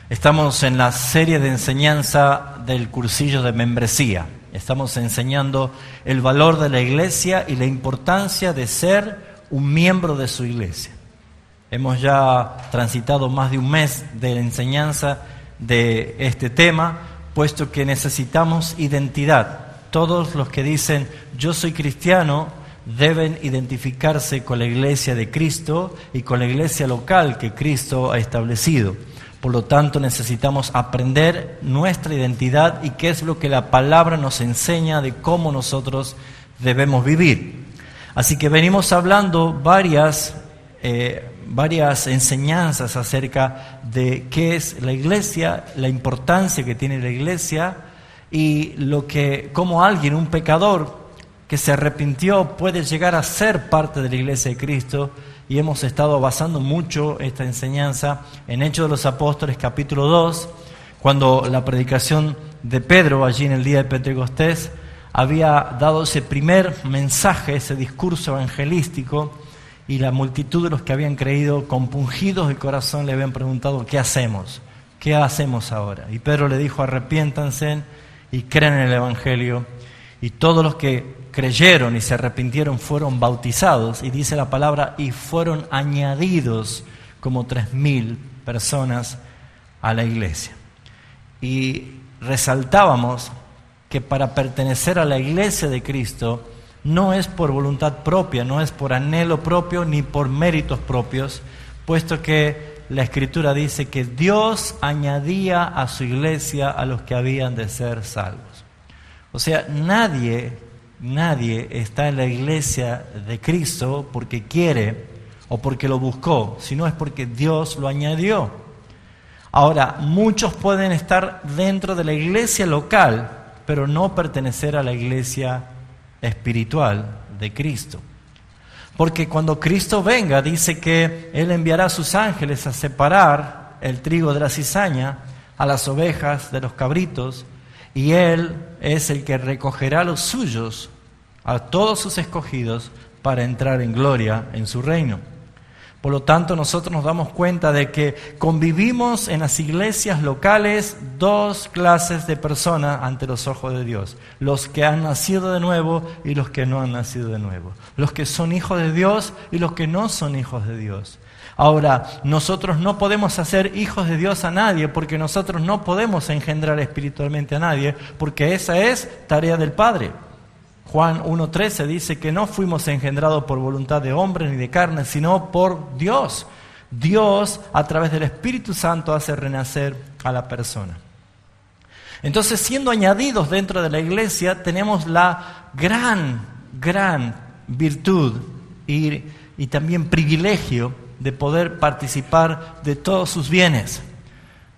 Estamos en la serie de enseñanza del cursillo de membresía. Estamos enseñando el valor de la iglesia y la importancia de ser un miembro de su iglesia. Hemos ya transitado más de un mes de enseñanza de este tema, puesto que necesitamos identidad. Todos los que dicen yo soy cristiano deben identificarse con la iglesia de Cristo y con la iglesia local que Cristo ha establecido. Por lo tanto, necesitamos aprender nuestra identidad y qué es lo que la palabra nos enseña de cómo nosotros debemos vivir. Así que venimos hablando varias enseñanzas acerca de qué es la iglesia, la importancia que tiene la iglesia y cómo alguien, un pecador que se arrepintió, puede llegar a ser parte de la iglesia de Cristo. Y hemos estado basando mucho esta enseñanza en Hechos de los Apóstoles, capítulo 2, cuando la predicación de Pedro, allí en el día de Pentecostés, había dado ese primer mensaje, ese discurso evangelístico, y la multitud de los que habían creído, compungidos de corazón, le habían preguntado, ¿qué hacemos? ¿Qué hacemos ahora? Y Pedro le dijo, arrepiéntanse y crean en el Evangelio. Y todos los que creyeron y se arrepintieron fueron bautizados, y dice la palabra, y fueron añadidos como 3,000 personas a la iglesia. Y resaltábamos que para pertenecer a la iglesia de Cristo no es por voluntad propia, no es por anhelo propio ni por méritos propios, puesto que la Escritura dice que Dios añadía a su iglesia a los que habían de ser salvos. O sea, nadie está en la iglesia de Cristo porque quiere o porque lo buscó, sino es porque Dios lo añadió. Ahora, muchos pueden estar dentro de la iglesia local, pero no pertenecer a la iglesia espiritual de Cristo. Porque cuando Cristo venga, dice que Él enviará a sus ángeles a separar el trigo de la cizaña, a las ovejas de los cabritos, y Él es el que recogerá a los suyos, a todos sus escogidos, para entrar en gloria en su reino. Por lo tanto, nosotros nos damos cuenta de que convivimos en las iglesias locales dos clases de personas ante los ojos de Dios. Los que han nacido de nuevo y los que no han nacido de nuevo. Los que son hijos de Dios y los que no son hijos de Dios. Ahora, nosotros no podemos hacer hijos de Dios a nadie porque nosotros no podemos engendrar espiritualmente a nadie, porque esa es tarea del Padre. Juan 1:13 dice que no fuimos engendrados por voluntad de hombre ni de carne, sino por Dios. Dios, a través del Espíritu Santo, hace renacer a la persona. Entonces, siendo añadidos dentro de la iglesia, tenemos la gran virtud y también privilegio de poder participar de todos sus bienes,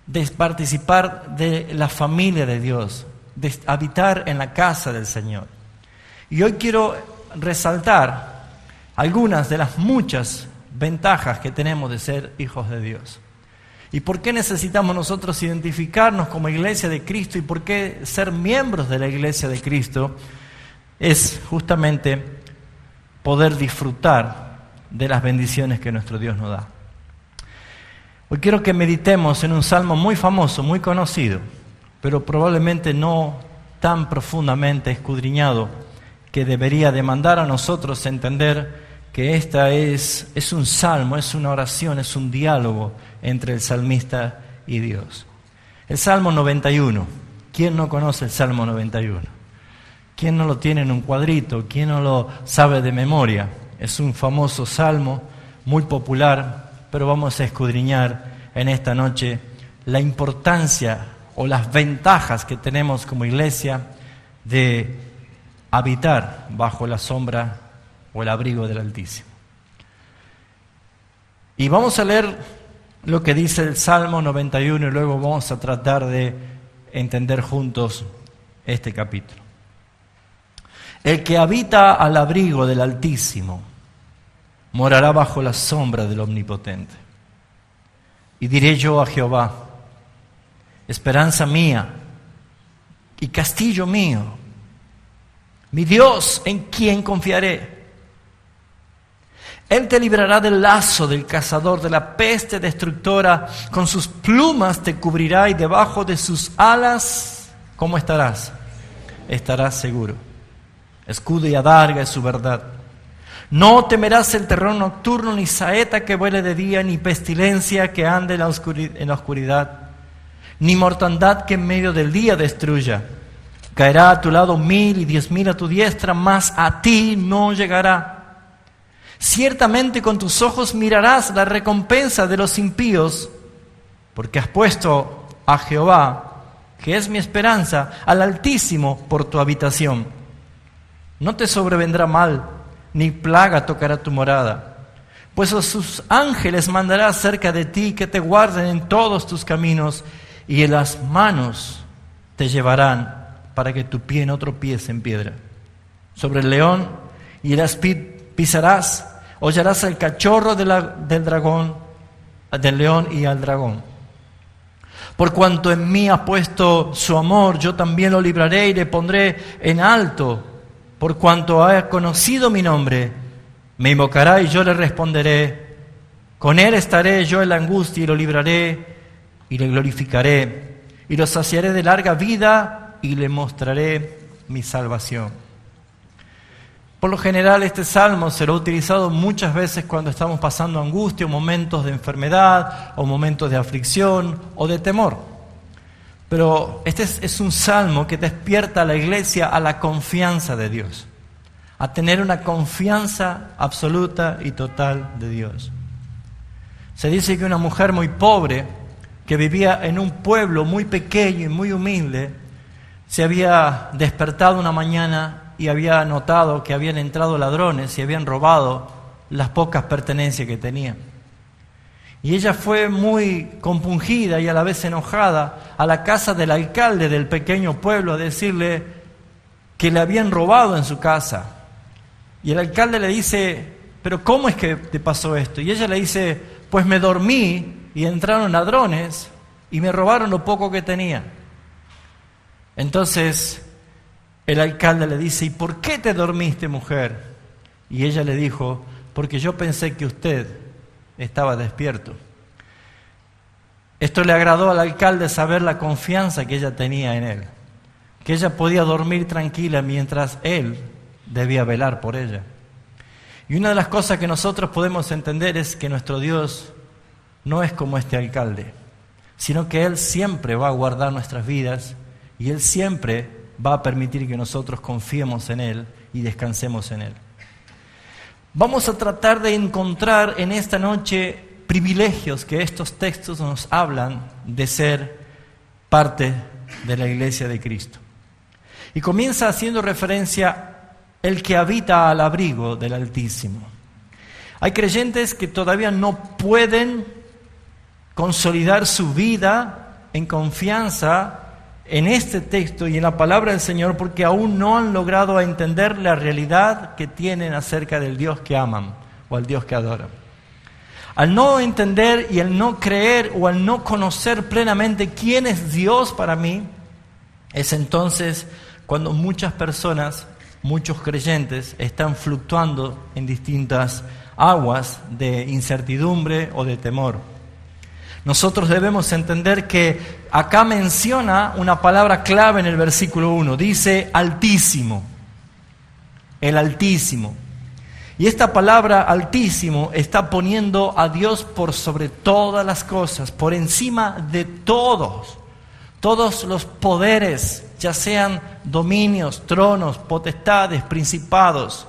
de participar de la familia de Dios, de habitar en la casa del Señor. Y hoy quiero resaltar algunas de las muchas ventajas que tenemos de ser hijos de Dios. ¿Y por qué necesitamos nosotros identificarnos como iglesia de Cristo? ¿Y por qué ser miembros de la iglesia de Cristo? Es justamente poder disfrutar de las bendiciones que nuestro Dios nos da. Hoy quiero que meditemos en un salmo muy famoso, muy conocido, pero probablemente no tan profundamente escudriñado, que debería demandar a nosotros entender que esta es un salmo, es una oración, es un diálogo entre el salmista y Dios. El Salmo 91. ¿Quién no conoce el Salmo 91? ¿Quién no lo tiene en un cuadrito? ¿Quién no lo sabe de memoria? Es un famoso salmo, muy popular, pero vamos a escudriñar en esta noche la importancia o las ventajas que tenemos como iglesia de habitar bajo la sombra o el abrigo del Altísimo. Y vamos a leer lo que dice el Salmo 91 y luego vamos a tratar de entender juntos este capítulo. El que habita al abrigo del Altísimo morará bajo la sombra del Omnipotente. Y diré yo a Jehová, esperanza mía y castillo mío, mi Dios en quien confiaré. Él te librará del lazo del cazador, de la peste destructora. Con sus plumas te cubrirá y debajo de sus alas, ¿cómo estarás? Estarás seguro. Escudo y adarga es su verdad. No temerás el terror nocturno, ni saeta que vuele de día, ni pestilencia que ande en la oscuridad, ni mortandad que en medio del día destruya. Caerá a tu lado 1000 y 10.000 a tu diestra, mas a ti no llegará. Ciertamente con tus ojos mirarás la recompensa de los impíos, porque has puesto a Jehová, que es mi esperanza, al Altísimo por tu habitación. No te sobrevendrá mal, ni plaga tocará tu morada, pues a sus ángeles mandará cerca de ti, que te guarden en todos tus caminos, y en las manos te llevarán para que tu pie no tropiece en piedra. Sobre el león y el aspid pisarás, hollarás el cachorro del dragón, del león y al dragón. Por cuanto en mí ha puesto su amor, yo también lo libraré y le pondré en alto. Por cuanto ha conocido mi nombre, me invocará y yo le responderé. Con él estaré yo en la angustia y lo libraré y le glorificaré. Y lo saciaré de larga vida y le mostraré mi salvación. Por lo general este salmo será utilizado muchas veces cuando estamos pasando angustia o momentos de enfermedad o momentos de aflicción o de temor. Pero este es un salmo que despierta a la iglesia a la confianza de Dios, a tener una confianza absoluta y total de Dios. Se dice que una mujer muy pobre, que vivía en un pueblo muy pequeño y muy humilde, se había despertado una mañana y había notado que habían entrado ladrones y habían robado las pocas pertenencias que tenía. Y ella fue muy compungida y a la vez enojada a la casa del alcalde del pequeño pueblo a decirle que le habían robado en su casa. Y el alcalde le dice, ¿pero cómo es que te pasó esto? Y ella le dice, pues me dormí y entraron ladrones y me robaron lo poco que tenía. Entonces el alcalde le dice, ¿y por qué te dormiste, mujer? Y ella le dijo, porque yo pensé que usted estaba despierto. Esto le agradó al alcalde, saber la confianza que ella tenía en él, que ella podía dormir tranquila mientras él debía velar por ella. Y una de las cosas que nosotros podemos entender es que nuestro Dios no es como este alcalde, sino que Él siempre va a guardar nuestras vidas y Él siempre va a permitir que nosotros confiemos en Él y descansemos en Él. Vamos a tratar de encontrar en esta noche privilegios que estos textos nos hablan de ser parte de la iglesia de Cristo. Y comienza haciendo referencia el que habita al abrigo del Altísimo. Hay creyentes que todavía no pueden consolidar su vida en confianza en este texto y en la palabra del Señor porque aún no han logrado entender la realidad que tienen acerca del Dios que aman o al Dios que adoran. Al no entender y al no creer o al no conocer plenamente quién es Dios para mí, es entonces cuando muchas personas, muchos creyentes, están fluctuando en distintas aguas de incertidumbre o de temor. Nosotros debemos entender que acá menciona una palabra clave en el versículo 1. Dice Altísimo, el Altísimo. Y esta palabra Altísimo está poniendo a Dios por sobre todas las cosas, por encima de todos los poderes, ya sean dominios, tronos, potestades, principados.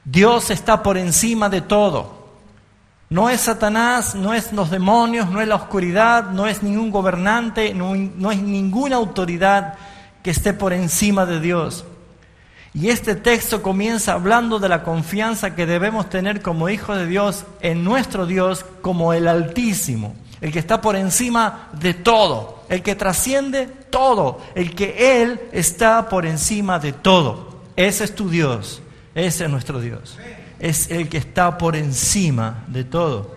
Dios está por encima de todo. No es Satanás, no es los demonios, no es la oscuridad, no es ningún gobernante, no es ninguna autoridad que esté por encima de Dios. Y este texto comienza hablando de la confianza que debemos tener como hijos de Dios en nuestro Dios como el Altísimo, el que está por encima de todo, el que trasciende todo, el que Él está por encima de todo. Ese es tu Dios, ese es nuestro Dios. Es el que está por encima de todo.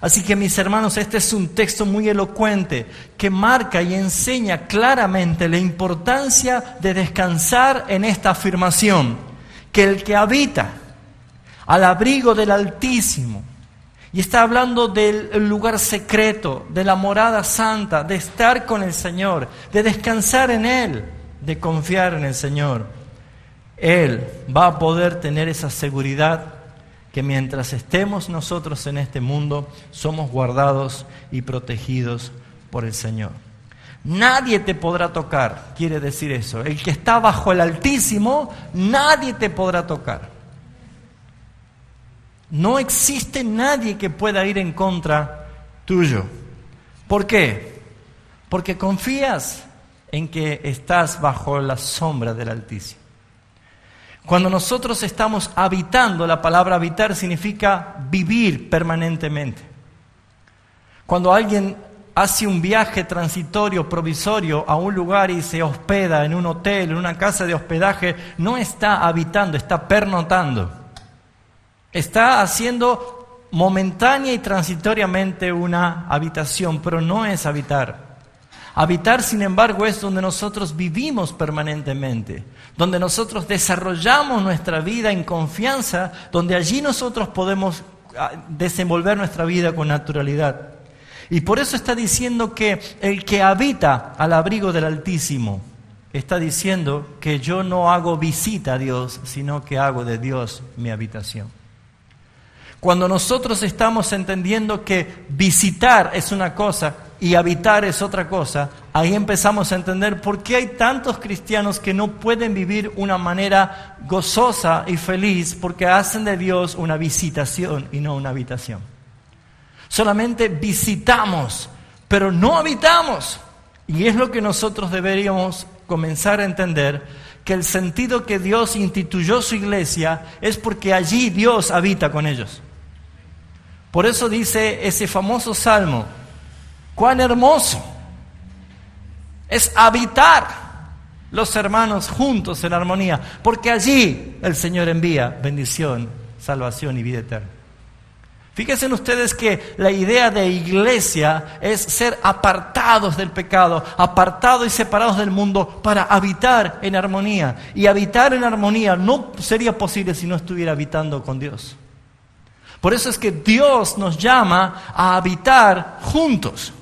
Así que mis hermanos, este es un texto muy elocuente que marca y enseña claramente la importancia de descansar en esta afirmación, que el que habita al abrigo del Altísimo. Y está hablando del lugar secreto, de la morada santa, de estar con el Señor, de descansar en Él, de confiar en el Señor. Él va a poder tener esa seguridad que mientras estemos nosotros en este mundo, somos guardados y protegidos por el Señor. Nadie te podrá tocar, quiere decir eso. El que está bajo el Altísimo, nadie te podrá tocar. No existe nadie que pueda ir en contra tuyo. ¿Por qué? Porque confías en que estás bajo la sombra del Altísimo. Cuando nosotros estamos habitando, la palabra habitar significa vivir permanentemente. Cuando alguien hace un viaje transitorio, provisorio a un lugar y se hospeda en un hotel, en una casa de hospedaje, no está habitando, está pernotando. Está haciendo momentánea y transitoriamente una habitación, pero no es habitar. Habitar, sin embargo, es donde nosotros vivimos permanentemente, donde nosotros desarrollamos nuestra vida en confianza, donde allí nosotros podemos desenvolver nuestra vida con naturalidad. Y por eso está diciendo que el que habita al abrigo del Altísimo, está diciendo que yo no hago visita a Dios, sino que hago de Dios mi habitación. Cuando nosotros estamos entendiendo que visitar es una cosa y habitar es otra cosa, ahí empezamos a entender por qué hay tantos cristianos que no pueden vivir una manera gozosa y feliz porque hacen de Dios una visitación y no una habitación. Solamente visitamos, pero no habitamos. Y es lo que nosotros deberíamos comenzar a entender, que el sentido que Dios instituyó su iglesia es porque allí Dios habita con ellos. Por eso dice ese famoso salmo, cuán hermoso es habitar los hermanos juntos en armonía, porque allí el Señor envía bendición, salvación y vida eterna. Fíjense ustedes que la idea de iglesia es ser apartados del pecado, apartados y separados del mundo para habitar en armonía. Y habitar en armonía no sería posible si no estuviera habitando con Dios. Por eso es que Dios nos llama a habitar juntos.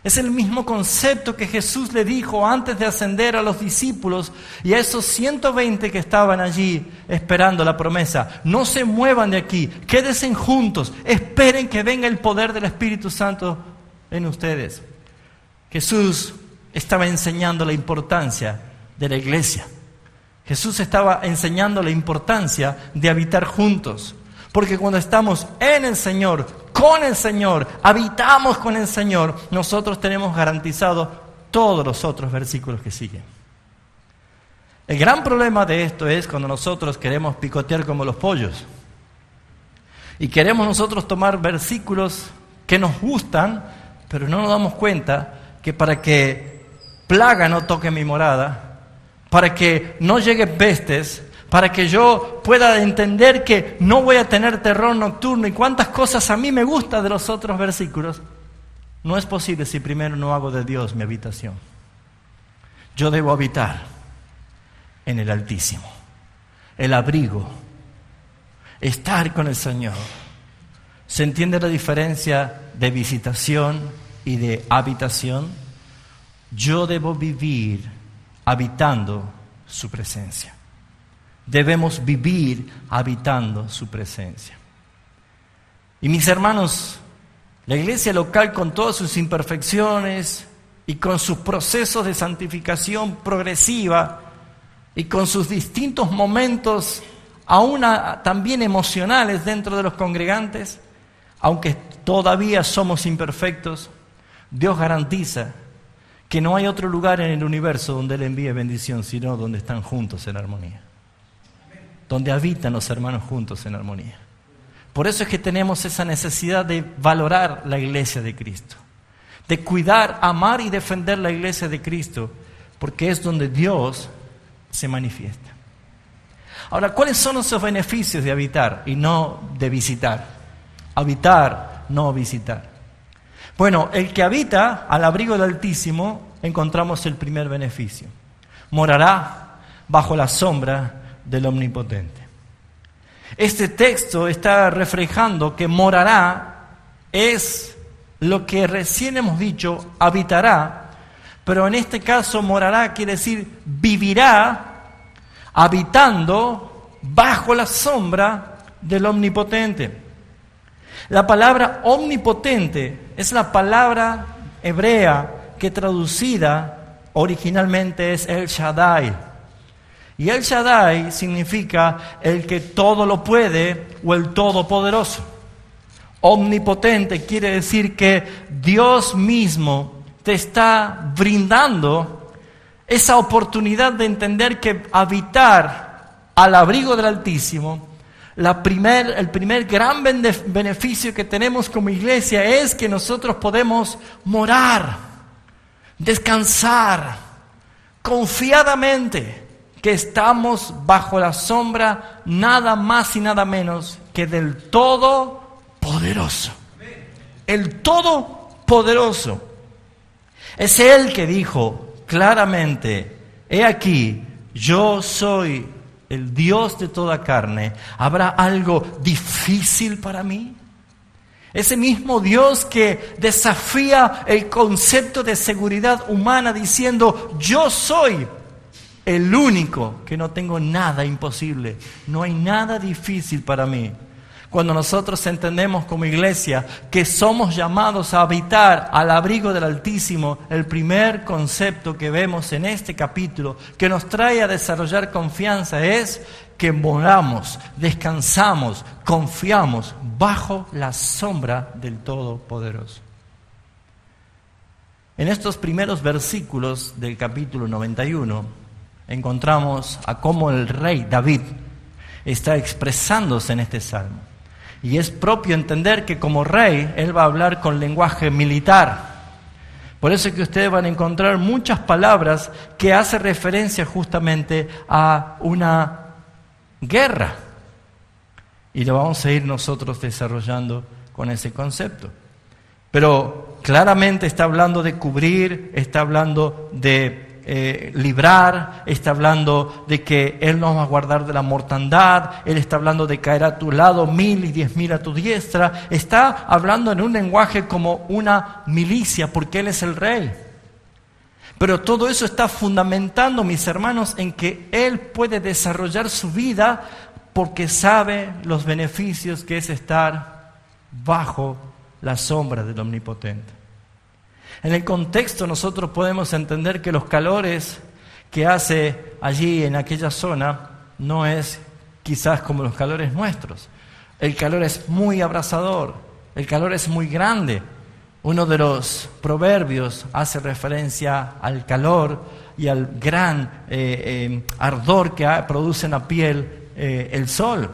Es el mismo concepto que Jesús le dijo antes de ascender a los discípulos y a esos 120 que estaban allí esperando la promesa. No se muevan de aquí, quédense juntos, esperen que venga el poder del Espíritu Santo en ustedes. Jesús estaba enseñando la importancia de la iglesia. Jesús estaba enseñando la importancia de habitar juntos. Porque cuando estamos en el Señor, con el Señor, habitamos con el Señor, nosotros tenemos garantizado todos los otros versículos que siguen. El gran problema de esto es cuando nosotros queremos picotear como los pollos. Y queremos nosotros tomar versículos que nos gustan, pero no nos damos cuenta que para que plaga no toque mi morada, para que no lleguen pestes, para que yo pueda entender que no voy a tener terror nocturno y cuántas cosas a mí me gustan de los otros versículos, no es posible si primero no hago de Dios mi habitación. Yo debo habitar en el Altísimo, el abrigo, estar con el Señor. ¿Se entiende la diferencia de visitación y de habitación? Yo debo vivir habitando su presencia. Debemos vivir habitando su presencia. Y mis hermanos, la iglesia local con todas sus imperfecciones y con sus procesos de santificación progresiva y con sus distintos momentos aún también emocionales dentro de los congregantes, aunque todavía somos imperfectos, Dios garantiza que no hay otro lugar en el universo donde Él envíe bendición, sino donde están juntos en armonía. Donde habitan los hermanos juntos en armonía. Por eso es que tenemos esa necesidad de valorar la iglesia de Cristo, de cuidar, amar y defender la iglesia de Cristo, porque es donde Dios se manifiesta. Ahora, ¿cuáles son esos beneficios de habitar y no de visitar? Habitar, no visitar. Bueno, el que habita al abrigo del Altísimo, encontramos el primer beneficio. Morará bajo la sombra del Omnipotente. Este texto está reflejando que morará es lo que recién hemos dicho, habitará, pero en este caso morará quiere decir vivirá habitando bajo la sombra del Omnipotente. La palabra omnipotente es la palabra hebrea que traducida originalmente es El Shaddai. Y El Shaddai significa el que todo lo puede o el todopoderoso. Omnipotente quiere decir que Dios mismo te está brindando esa oportunidad de entender que habitar al abrigo del Altísimo, el primer gran beneficio que tenemos como iglesia es que nosotros podemos morar, descansar confiadamente, que estamos bajo la sombra nada más y nada menos que del Todopoderoso. El Todopoderoso. Es Él que dijo claramente, he aquí, yo soy el Dios de toda carne. ¿Habrá algo difícil para mí? Ese mismo Dios que desafía el concepto de seguridad humana diciendo, yo soy el único que no tengo nada imposible. No hay nada difícil para mí. Cuando nosotros entendemos como iglesia que somos llamados a habitar al abrigo del Altísimo, el primer concepto que vemos en este capítulo que nos trae a desarrollar confianza es que moramos, descansamos, confiamos bajo la sombra del Todopoderoso. En estos primeros versículos del capítulo 91 encontramos a cómo el rey David está expresándose en este salmo. Y es propio entender que como rey, él va a hablar con lenguaje militar. Por eso es que ustedes van a encontrar muchas palabras que hacen referencia justamente a una guerra. Y lo vamos a ir nosotros desarrollando con ese concepto. Pero claramente está hablando de cubrir, está hablando de librar, está hablando de que Él nos va a guardar de la mortandad, Él está hablando de caer a tu lado 1000 y 10.000 a tu diestra, está hablando en un lenguaje como una milicia porque Él es el rey. Pero todo eso está fundamentando, mis hermanos, en que Él puede desarrollar su vida porque sabe los beneficios que es estar bajo la sombra del Omnipotente. En el contexto nosotros podemos entender que los calores que hace allí en aquella zona no es quizás como los calores nuestros. El calor es muy abrasador, el calor es muy grande. Uno de los proverbios hace referencia al calor y al gran ardor que produce en la piel el sol.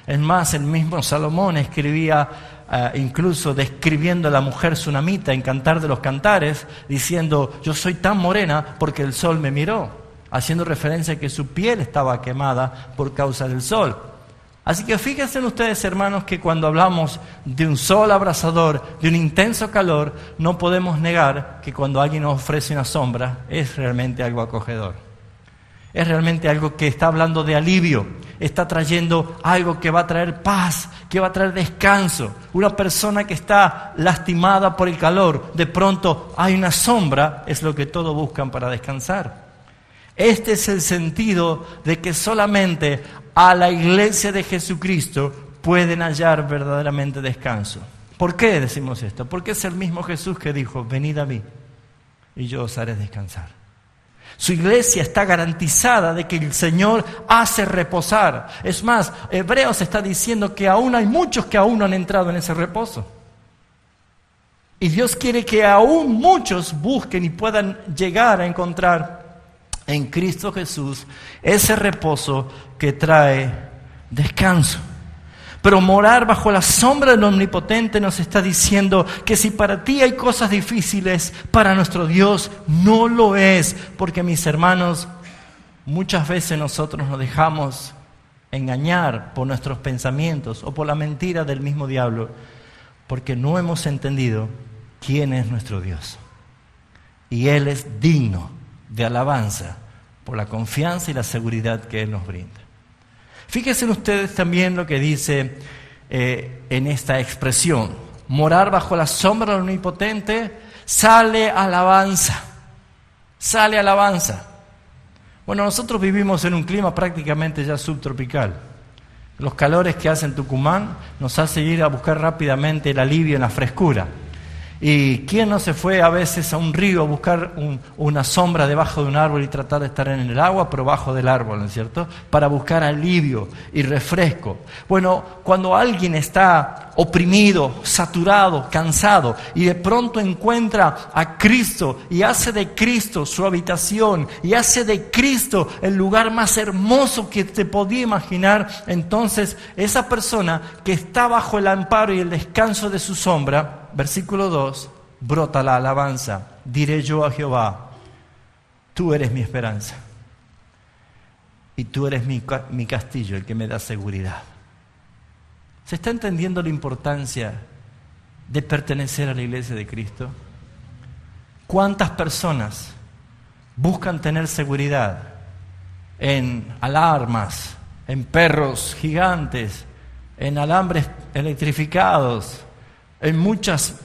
Es más, el mismo Salomón escribía incluso describiendo a la mujer sunamita en Cantar de los Cantares, diciendo, yo soy tan morena porque el sol me miró, haciendo referencia a que su piel estaba quemada por causa del sol. Así que fíjense ustedes, hermanos, que cuando hablamos de un sol abrasador, de un intenso calor, no podemos negar que cuando alguien nos ofrece una sombra es realmente algo acogedor. Es realmente algo que está hablando de alivio, está trayendo algo que va a traer paz, que va a traer descanso. Una persona que está lastimada por el calor, de pronto hay una sombra, es lo que todos buscan para descansar. Este es el sentido de que solamente a la iglesia de Jesucristo pueden hallar verdaderamente descanso. ¿Por qué decimos esto? Porque es el mismo Jesús que dijo, venid a mí y yo os haré descansar. Su iglesia está garantizada de que el Señor hace reposar. Es más, Hebreos está diciendo que aún hay muchos que aún no han entrado en ese reposo. Y Dios quiere que aún muchos busquen y puedan llegar a encontrar en Cristo Jesús ese reposo que trae descanso. Pero morar bajo la sombra del Omnipotente nos está diciendo que si para ti hay cosas difíciles, para nuestro Dios no lo es. Porque, mis hermanos, muchas veces nosotros nos dejamos engañar por nuestros pensamientos o por la mentira del mismo diablo, porque no hemos entendido quién es nuestro Dios. Y Él es digno de alabanza por la confianza y la seguridad que Él nos brinda. Fíjense ustedes también lo que dice en esta expresión. Morar bajo la sombra del Omnipotente, sale alabanza. Sale alabanza. Bueno, nosotros vivimos en un clima prácticamente ya subtropical. Los calores que hace en Tucumán nos hace ir a buscar rápidamente el alivio en la frescura. ¿Y quién no se fue a veces a un río a buscar una sombra debajo de un árbol y tratar de estar en el agua, pero bajo del árbol, ¿no es cierto? Para buscar alivio y refresco. Bueno, cuando alguien está oprimido, saturado, cansado, y de pronto encuentra a Cristo y hace de Cristo su habitación, y hace de Cristo el lugar más hermoso que te podía imaginar, entonces esa persona que está bajo el amparo y el descanso de su sombra, versículo 2, brota la alabanza. Diré yo a Jehová, tú eres mi esperanza y tú eres mi castillo, el que me da seguridad. ¿Se está entendiendo la importancia de pertenecer a la iglesia de Cristo? ¿Cuántas personas buscan tener seguridad en alarmas, en perros gigantes, en alambres electrificados, en muchas,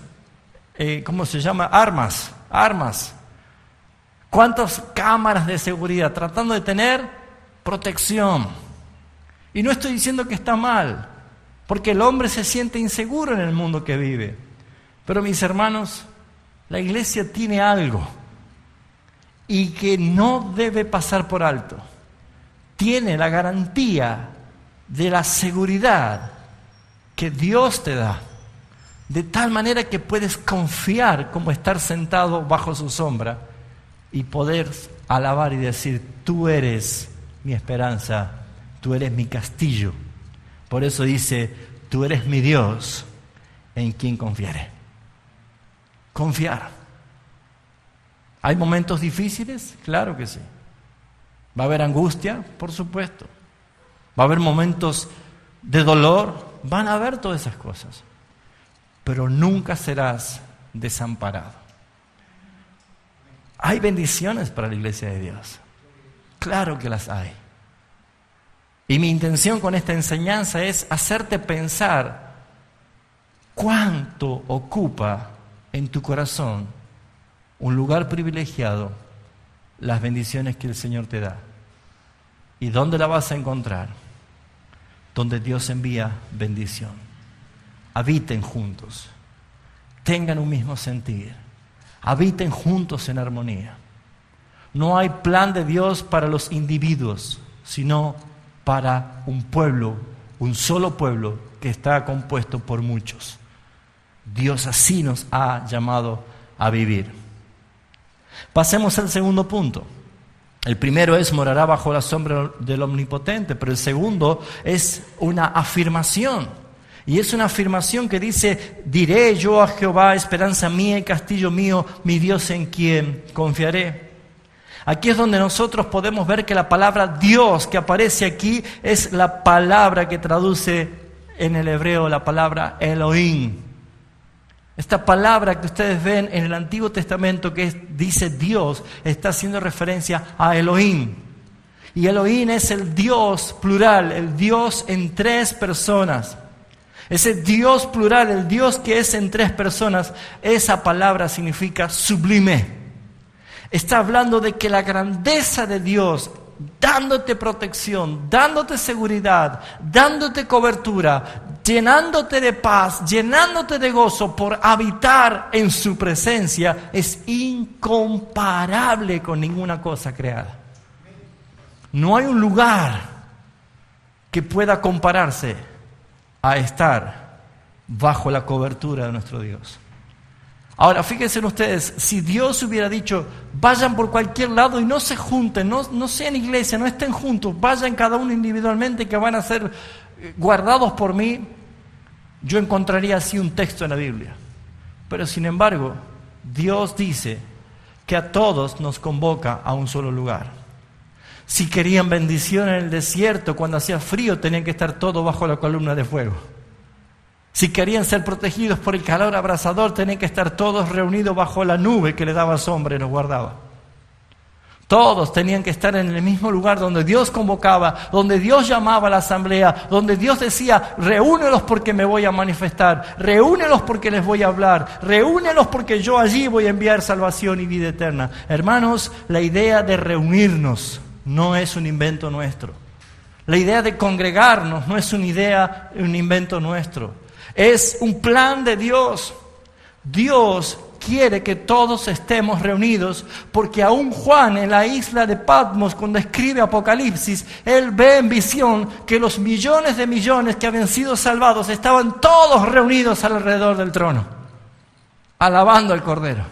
armas? ¿Cuántas cámaras de seguridad tratando de tener protección? Y no estoy diciendo que está mal, porque el hombre se siente inseguro en el mundo que vive. Pero mis hermanos, la iglesia tiene algo y que no debe pasar por alto. Tiene la garantía de la seguridad que Dios te da, de tal manera que puedes confiar como estar sentado bajo su sombra y poder alabar y decir, tú eres mi esperanza, tú eres mi castillo. Por eso dice, tú eres mi Dios en quien confiaré. Confiar. ¿Hay momentos difíciles? Claro que sí. ¿Va a haber angustia? Por supuesto. ¿Va a haber momentos de dolor? Van a haber todas esas cosas. Pero nunca serás desamparado. ¿Hay bendiciones para la iglesia de Dios? Claro que las hay. Y mi intención con esta enseñanza es hacerte pensar cuánto ocupa en tu corazón un lugar privilegiado las bendiciones que el Señor te da. ¿Y dónde la vas a encontrar? Donde Dios envía bendición. Habiten juntos, tengan un mismo sentir, habiten juntos en armonía. No hay plan de Dios para los individuos, sino para un pueblo, un solo pueblo que está compuesto por muchos. Dios así nos ha llamado a vivir. Pasemos al segundo punto. El primero es morará bajo la sombra del Omnipotente, pero el segundo es una afirmación. Y es una afirmación que dice, diré yo a Jehová, esperanza mía y castillo mío, mi Dios en quien confiaré. Aquí es donde nosotros podemos ver que la palabra Dios que aparece aquí es la palabra que traduce en el hebreo la palabra Elohim. Esta palabra que ustedes ven en el Antiguo Testamento que dice Dios, está haciendo referencia a Elohim. Y Elohim es el Dios plural, el Dios en tres personas. Ese Dios plural, el Dios que es en tres personas, esa palabra significa sublime. Está hablando de que la grandeza de Dios, dándote protección, dándote seguridad, dándote cobertura, llenándote de paz, llenándote de gozo por habitar en su presencia, es incomparable con ninguna cosa creada. No hay un lugar que pueda compararse a estar bajo la cobertura de nuestro Dios. Ahora, fíjense ustedes, si Dios hubiera dicho, vayan por cualquier lado y no se junten, no sean iglesia, no estén juntos, vayan cada uno individualmente que van a ser guardados por mí, yo encontraría así un texto en la Biblia. Pero sin embargo, Dios dice que a todos nos convoca a un solo lugar. Si querían bendición en el desierto, cuando hacía frío, tenían que estar todos bajo la columna de fuego. Si querían ser protegidos por el calor abrasador, tenían que estar todos reunidos bajo la nube que le daba sombra y los guardaba. Todos tenían que estar en el mismo lugar donde Dios convocaba, donde Dios llamaba a la asamblea, donde Dios decía, reúnelos porque me voy a manifestar, reúnelos porque les voy a hablar, reúnelos porque yo allí voy a enviar salvación y vida eterna. Hermanos, la idea de reunirnos no es un invento nuestro. La idea de congregarnos no es un invento nuestro. Es un plan de Dios. Dios quiere que todos estemos reunidos, porque aún Juan en la isla de Patmos, cuando escribe Apocalipsis, él ve en visión que los millones de millones que habían sido salvados estaban todos reunidos alrededor del trono, alabando al Cordero.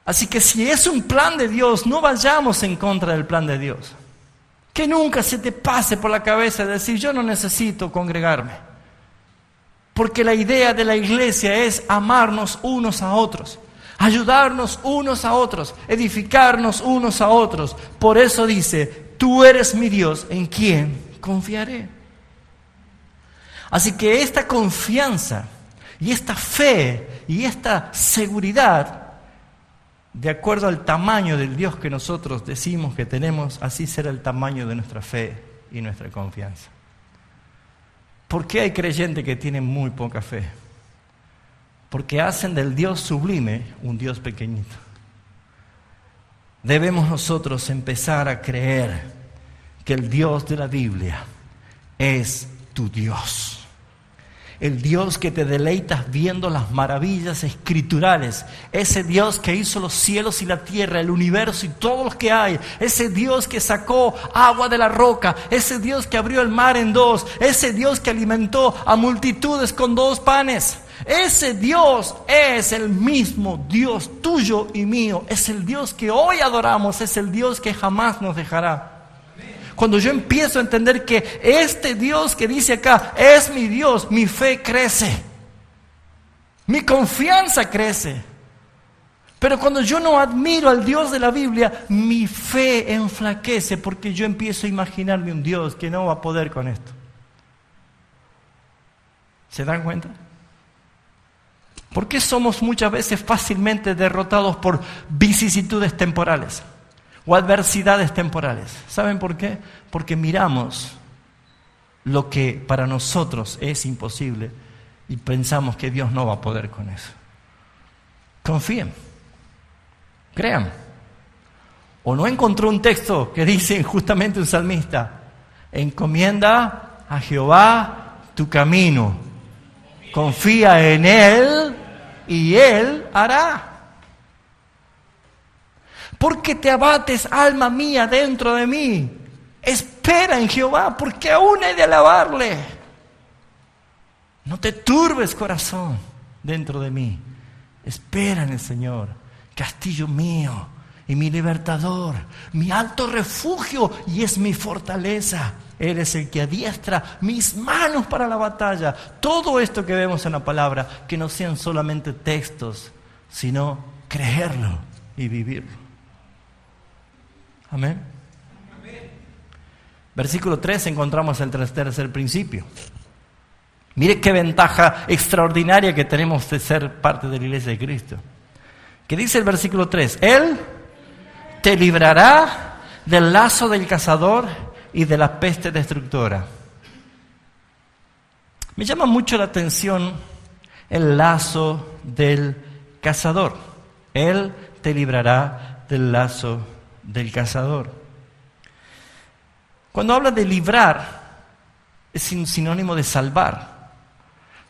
Así que si es un plan de Dios, no vayamos en contra del plan de Dios. Que nunca se te pase por la cabeza decir, yo no necesito congregarme. Porque la idea de la iglesia es amarnos unos a otros, ayudarnos unos a otros, edificarnos unos a otros. Por eso dice, tú eres mi Dios, ¿en quién confiaré? Así que esta confianza y esta fe y esta seguridad, de acuerdo al tamaño del Dios que nosotros decimos que tenemos, así será el tamaño de nuestra fe y nuestra confianza. ¿Por qué hay creyentes que tienen muy poca fe? Porque hacen del Dios sublime un Dios pequeñito. Debemos nosotros empezar a creer que el Dios de la Biblia es tu Dios. El Dios que te deleitas viendo las maravillas escriturales. Ese Dios que hizo los cielos y la tierra, el universo y todo lo que hay. Ese Dios que sacó agua de la roca. Ese Dios que abrió el mar en dos. Ese Dios que alimentó a multitudes con 2 panes. Ese Dios es el mismo Dios tuyo y mío. Es el Dios que hoy adoramos. Es el Dios que jamás nos dejará. Cuando yo empiezo a entender que este Dios que dice acá es mi Dios, mi fe crece. Mi confianza crece. Pero cuando yo no admiro al Dios de la Biblia, mi fe enflaquece porque yo empiezo a imaginarme un Dios que no va a poder con esto. ¿Se dan cuenta? ¿Por qué somos muchas veces fácilmente derrotados por vicisitudes temporales? O adversidades temporales. ¿Saben por qué? Porque miramos lo que para nosotros es imposible y pensamos que Dios no va a poder con eso. Confíen, crean. O no encontró un texto que dice justamente un salmista, encomienda a Jehová tu camino, confía en Él y Él hará. ¿Por qué te abates, alma mía, dentro de mí? Espera en Jehová, porque aún he de alabarle. No te turbes, corazón, dentro de mí. Espera en el Señor, castillo mío y mi libertador, mi alto refugio y es mi fortaleza. Él es el que adiestra mis manos para la batalla. Todo esto que vemos en la palabra, que no sean solamente textos, sino creerlo y vivirlo. Amén. Versículo 3 encontramos el tercer principio. Mire qué ventaja extraordinaria que tenemos de ser parte de la iglesia de Cristo. ¿Qué dice el versículo 3? Él te librará del lazo del cazador y de la peste destructora. Me llama mucho la atención el lazo del cazador. Él te librará del lazo del cazador. Cuando habla de librar, es un sinónimo de salvar,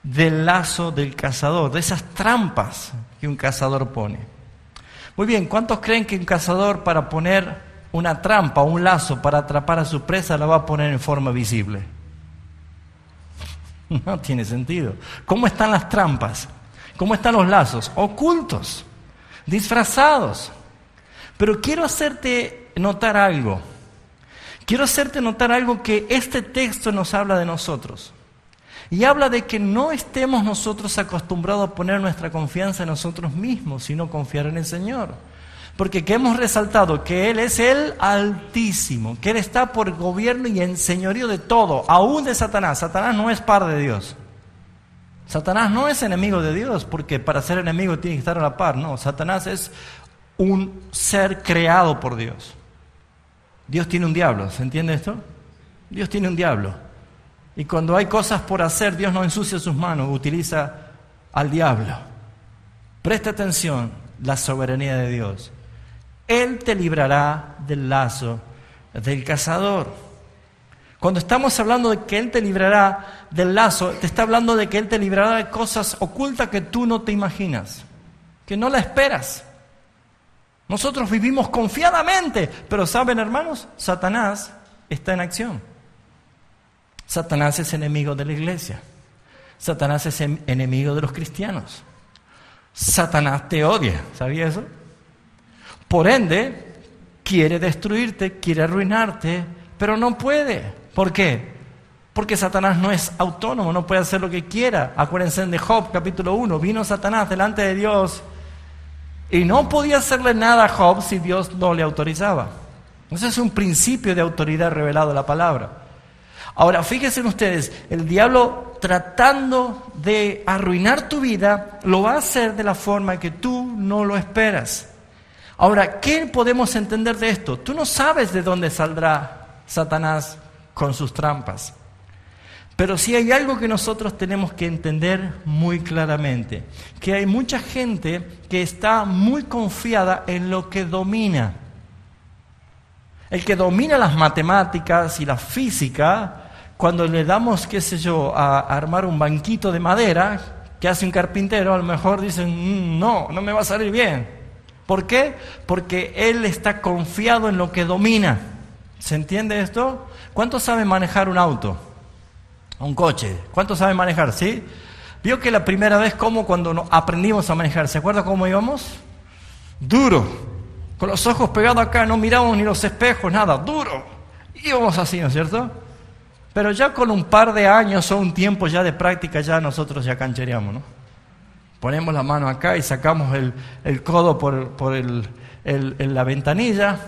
del lazo del cazador, de esas trampas que un cazador pone. Muy bien, ¿cuántos creen que un cazador para poner una trampa o un lazo para atrapar a su presa la va a poner en forma visible? No tiene sentido. ¿Cómo están las trampas? ¿Cómo están los lazos? Ocultos, disfrazados. Pero quiero hacerte notar algo. Quiero hacerte notar algo que este texto nos habla de nosotros. Y habla de que no estemos nosotros acostumbrados a poner nuestra confianza en nosotros mismos, sino confiar en el Señor. Porque que hemos resaltado que Él es el Altísimo, que Él está por gobierno y en señorío de todo, aún de Satanás. Satanás no es par de Dios. Satanás no es enemigo de Dios, porque para ser enemigo tiene que estar a la par. No, Satanás es un ser creado por Dios. Dios tiene un diablo, ¿se entiende esto? Dios tiene un diablo. Y cuando hay cosas por hacer, Dios no ensucia sus manos, utiliza al diablo. Presta atención, la soberanía de Dios. Él te librará del lazo del cazador. Cuando estamos hablando de que Él te librará del lazo, te está hablando de que Él te librará de cosas ocultas que tú no te imaginas, que no la esperas. Nosotros vivimos confiadamente, pero ¿saben, hermanos? Satanás está en acción. Satanás es enemigo de la iglesia. Satanás es enemigo de los cristianos. Satanás te odia, ¿sabía eso? Por ende, quiere destruirte, quiere arruinarte, pero no puede. ¿Por qué? Porque Satanás no es autónomo, no puede hacer lo que quiera. Acuérdense de Job, capítulo 1. Vino Satanás delante de Dios y no podía hacerle nada a Job si Dios no le autorizaba. Ese es un principio de autoridad revelado en la palabra. Ahora, fíjense ustedes, el diablo tratando de arruinar tu vida, lo va a hacer de la forma que tú no lo esperas. Ahora, ¿qué podemos entender de esto? Tú no sabes de dónde saldrá Satanás con sus trampas. Pero sí hay algo que nosotros tenemos que entender muy claramente, que hay mucha gente que está muy confiada en lo que domina. El que domina las matemáticas y la física, cuando le damos, qué sé yo, a armar un banquito de madera que hace un carpintero, a lo mejor dicen, no me va a salir bien. ¿Por qué? Porque él está confiado en lo que domina. ¿Se entiende esto? ¿Cuántos saben manejar un auto? Un coche. ¿Cuántos saben manejar? ¿Sí? Vio que la primera vez cuando aprendimos a manejar, ¿se acuerda cómo íbamos? Duro. Con los ojos pegados acá, no mirábamos ni los espejos, nada, duro. Íbamos así, ¿no es cierto? Pero ya con un par de años o un tiempo ya de práctica, ya nosotros ya canchereamos, ¿no? Ponemos la mano acá y sacamos el codo por la ventanilla,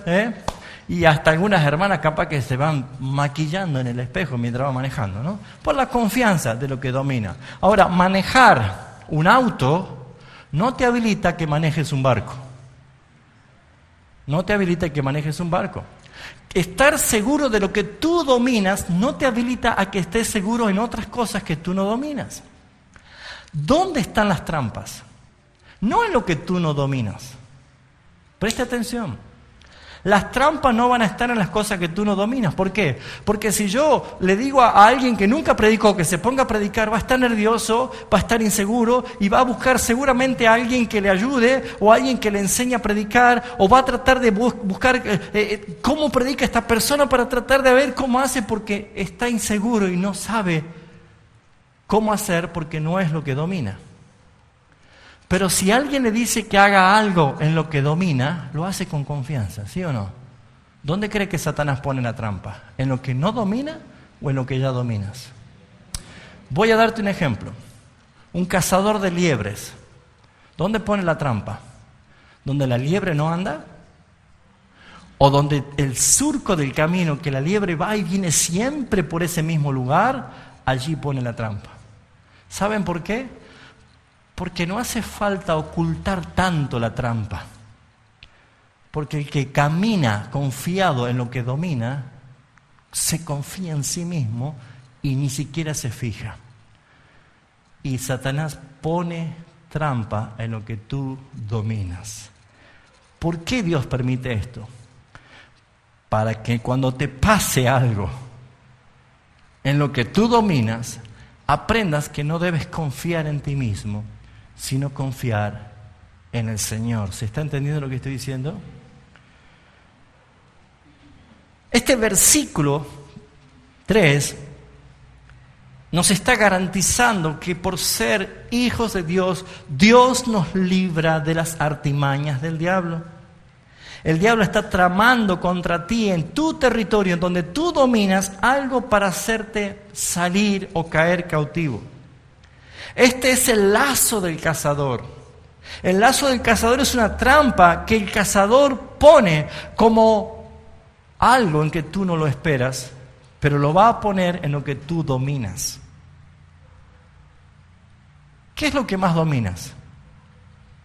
y hasta algunas hermanas capaz que se van maquillando en el espejo mientras van manejando, ¿no? Por la confianza de lo que domina. Ahora, manejar un auto no te habilita a que manejes un barco. No te habilita a que manejes un barco. Estar seguro de lo que tú dominas no te habilita a que estés seguro en otras cosas que tú no dominas. ¿Dónde están las trampas? No en lo que tú no dominas. Preste atención. Las trampas no van a estar en las cosas que tú no dominas. ¿Por qué? Porque si yo le digo a alguien que nunca predicó que se ponga a predicar, va a estar nervioso, va a estar inseguro y va a buscar seguramente a alguien que le ayude o a alguien que le enseñe a predicar, o va a tratar de buscar cómo predica esta persona para tratar de ver cómo hace, porque está inseguro y no sabe cómo hacer porque no es lo que domina. Pero si alguien le dice que haga algo en lo que domina, lo hace con confianza, ¿sí o no? ¿Dónde cree que Satanás pone la trampa? ¿En lo que no domina o en lo que ya dominas? Voy a darte un ejemplo. Un cazador de liebres. ¿Dónde pone la trampa? ¿Donde la liebre no anda? ¿O donde el surco del camino, que la liebre va y viene siempre por ese mismo lugar? Allí pone la trampa. ¿Saben por qué? Porque no hace falta ocultar tanto la trampa. Porque el que camina confiado en lo que domina, se confía en sí mismo y ni siquiera se fija. Y Satanás pone trampa en lo que tú dominas. ¿Por qué Dios permite esto? Para que cuando te pase algo en lo que tú dominas, aprendas que no debes confiar en ti mismo, sino confiar en el Señor. ¿Se está entendiendo lo que estoy diciendo? Este versículo 3 nos está garantizando que por ser hijos de Dios, Dios nos libra de las artimañas del diablo. El diablo está tramando contra ti en tu territorio, en donde tú dominas, algo para hacerte salir o caer cautivo. Este es el lazo del cazador. El lazo del cazador es una trampa que el cazador pone como algo en que tú no lo esperas, pero lo va a poner en lo que tú dominas. ¿Qué es lo que más dominas?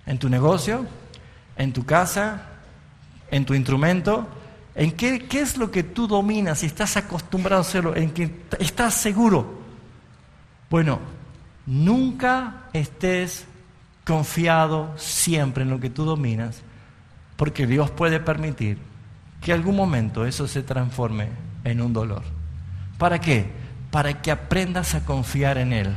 ¿En tu negocio? en tu casa, en tu instrumento. ¿En qué es lo que tú dominas y estás acostumbrado a hacerlo? ¿En que estás seguro? Bueno, nunca estés confiado siempre en lo que tú dominas, porque Dios puede permitir que en algún momento eso se transforme en un dolor. ¿Para qué? Para que aprendas a confiar en Él.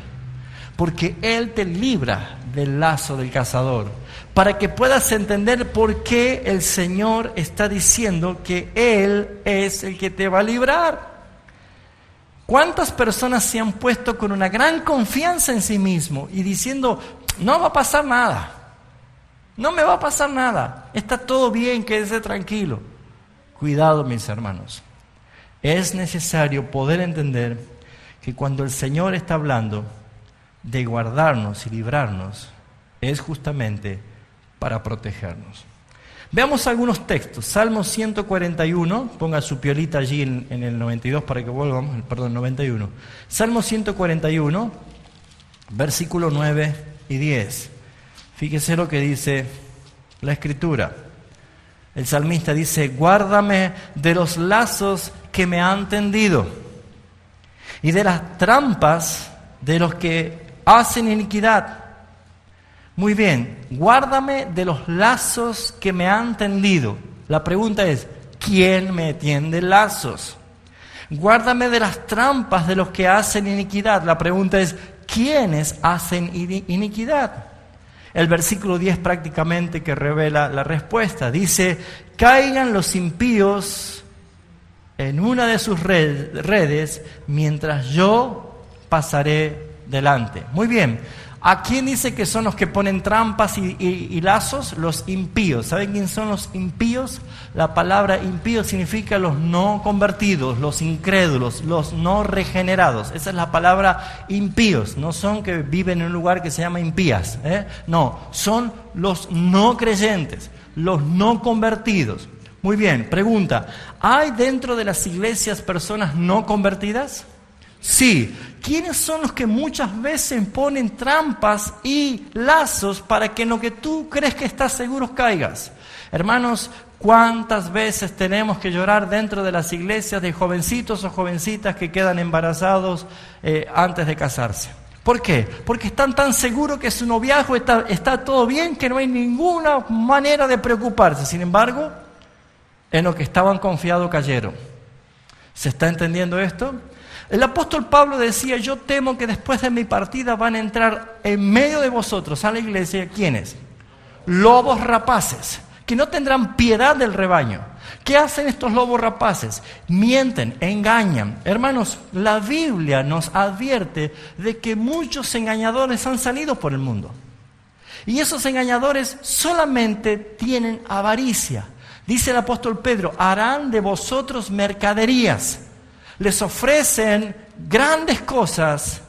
Porque Él te libra del lazo del cazador. Para que puedas entender por qué el Señor está diciendo que Él es el que te va a librar. ¿Cuántas personas se han puesto con una gran confianza en sí mismo y diciendo, no va a pasar nada, no me va a pasar nada, está todo bien, quédese tranquilo? Cuidado, mis hermanos. Es necesario poder entender que cuando el Señor está hablando de guardarnos y librarnos, es justamente para protegernos. Veamos algunos textos. Salmo 141, ponga su piolita allí en el 92 para que volvamos, perdón, 91. Salmo 141, versículo 9 y 10. Fíjese lo que dice la Escritura. El salmista dice, guárdame de los lazos que me han tendido y de las trampas de los que hacen iniquidad. Muy bien, guárdame de los lazos que me han tendido. La pregunta es, ¿quién me tiende lazos? Guárdame de las trampas de los que hacen iniquidad. La pregunta es, ¿quiénes hacen iniquidad? El versículo 10 prácticamente que revela la respuesta. Dice, caigan los impíos en una de sus redes mientras yo pasaré delante. Muy bien. ¿A quién dice que son los que ponen trampas y lazos? Los impíos. ¿Saben quién son los impíos? La palabra impío significa los no convertidos, los incrédulos, los no regenerados. Esa es la palabra impíos. No son que viven en un lugar que se llama impías. No, son los no creyentes, los no convertidos. Muy bien, pregunta. ¿Hay dentro de las iglesias personas no convertidas? Sí. ¿Quiénes son los que muchas veces ponen trampas y lazos para que en lo que tú crees que estás seguro caigas? Hermanos, ¿cuántas veces tenemos que llorar dentro de las iglesias de jovencitos o jovencitas que quedan embarazados antes de casarse? ¿Por qué? Porque están tan seguros que su noviazgo está todo bien, que no hay ninguna manera de preocuparse. Sin embargo, en lo que estaban confiados cayeron. ¿Se está entendiendo esto? El apóstol Pablo decía, yo temo que después de mi partida van a entrar en medio de vosotros a la iglesia, ¿quiénes? Lobos rapaces, que no tendrán piedad del rebaño. ¿Qué hacen estos lobos rapaces? Mienten, engañan. Hermanos, la Biblia nos advierte de que muchos engañadores han salido por el mundo. Y esos engañadores solamente tienen avaricia. Dice el apóstol Pedro, harán de vosotros mercaderías. Les ofrecen grandes cosas,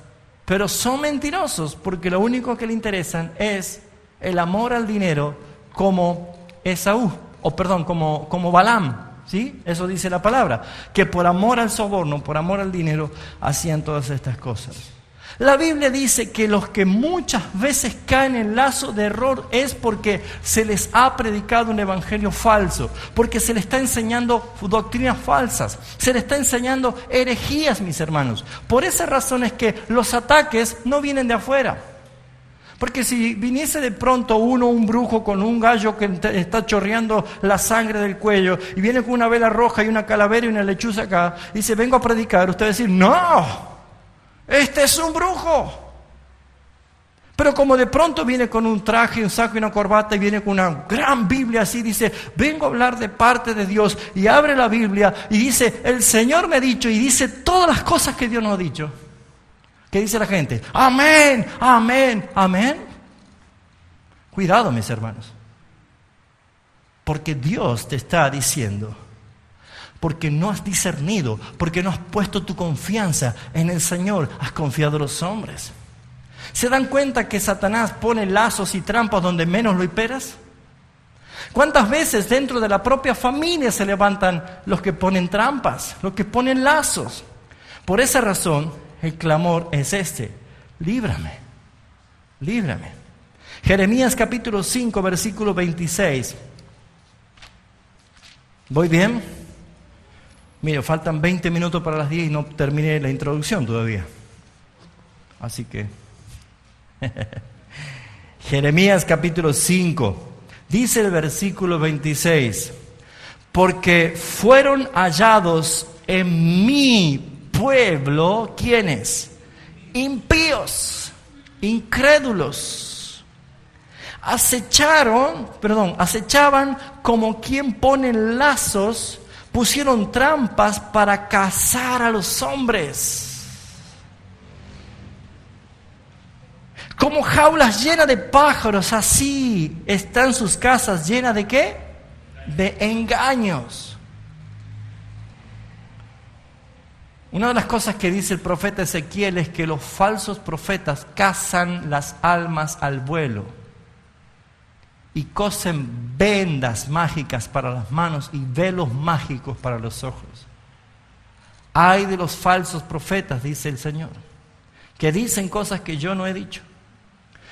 pero son mentirosos porque lo único que le interesan es el amor al dinero como Esaú, como Balaam, ¿sí? Eso dice la palabra, que por amor al soborno, por amor al dinero, hacían todas estas cosas. La Biblia dice que los que muchas veces caen en el lazo de error es porque se les ha predicado un evangelio falso, porque se les está enseñando doctrinas falsas, se les está enseñando herejías, mis hermanos. Por esa razón es que los ataques no vienen de afuera. Porque si viniese de pronto un brujo con un gallo que está chorreando la sangre del cuello y viene con una vela roja y una calavera y una lechuza acá y dice, vengo a predicar, usted va a decir, ¡no! Este es un brujo. Pero como de pronto viene con un traje, un saco y una corbata y viene con una gran Biblia así, dice, vengo a hablar de parte de Dios, y abre la Biblia y dice, el Señor me ha dicho, y dice todas las cosas que Dios nos ha dicho. ¿Qué dice la gente? Amén, amén, amén. Cuidado, mis hermanos. Porque Dios te está diciendo, porque no has discernido, porque no has puesto tu confianza en el Señor, has confiado en los hombres. ¿Se dan cuenta que Satanás pone lazos y trampas donde menos lo esperas? ¿Cuántas veces dentro de la propia familia se levantan los que ponen trampas, los que ponen lazos? Por esa razón, el clamor es este: líbrame, líbrame. Jeremías capítulo 5, versículo 26. ¿Voy bien? Mira, faltan 20 minutos para las 10 y no terminé la introducción todavía. Así que... Jeremías capítulo 5, dice el versículo 26, porque fueron hallados en mi pueblo, ¿quiénes? Impíos, incrédulos. Acechaban como quien pone lazos, pusieron trampas para cazar a los hombres. Como jaulas llenas de pájaros, así están sus casas llenas ¿de qué? De engaños. Una de las cosas que dice el profeta Ezequiel es que los falsos profetas cazan las almas al vuelo y cosen vendas mágicas para las manos y velos mágicos para los ojos. Ay de los falsos profetas, dice el Señor, que dicen cosas que yo no he dicho.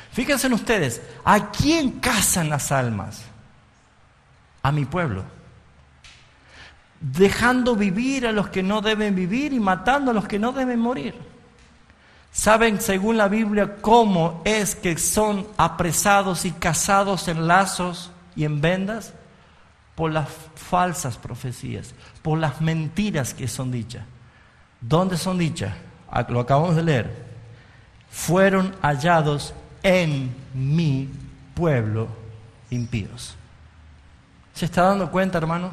Fíjense en ustedes, ¿a quién cazan las almas? A mi pueblo. Dejando vivir a los que no deben vivir y matando a los que no deben morir. ¿Saben, según la Biblia, cómo es que son apresados y cazados en lazos y en vendas? Por las falsas profecías, por las mentiras que son dichas. ¿Dónde son dichas? Lo acabamos de leer. Fueron hallados en mi pueblo impíos. ¿Se está dando cuenta, hermano?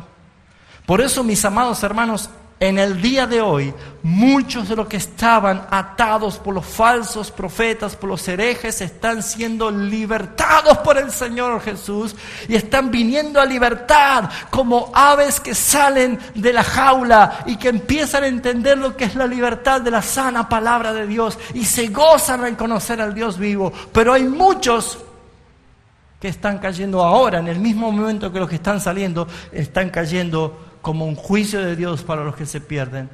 Por eso, mis amados hermanos, en el día de hoy, muchos de los que estaban atados por los falsos profetas, por los herejes, están siendo libertados por el Señor Jesús y están viniendo a libertad como aves que salen de la jaula y que empiezan a entender lo que es la libertad de la sana palabra de Dios y se gozan en conocer al Dios vivo. Pero hay muchos que están cayendo ahora, en el mismo momento que los que están saliendo, están cayendo como un juicio de Dios para los que se pierden,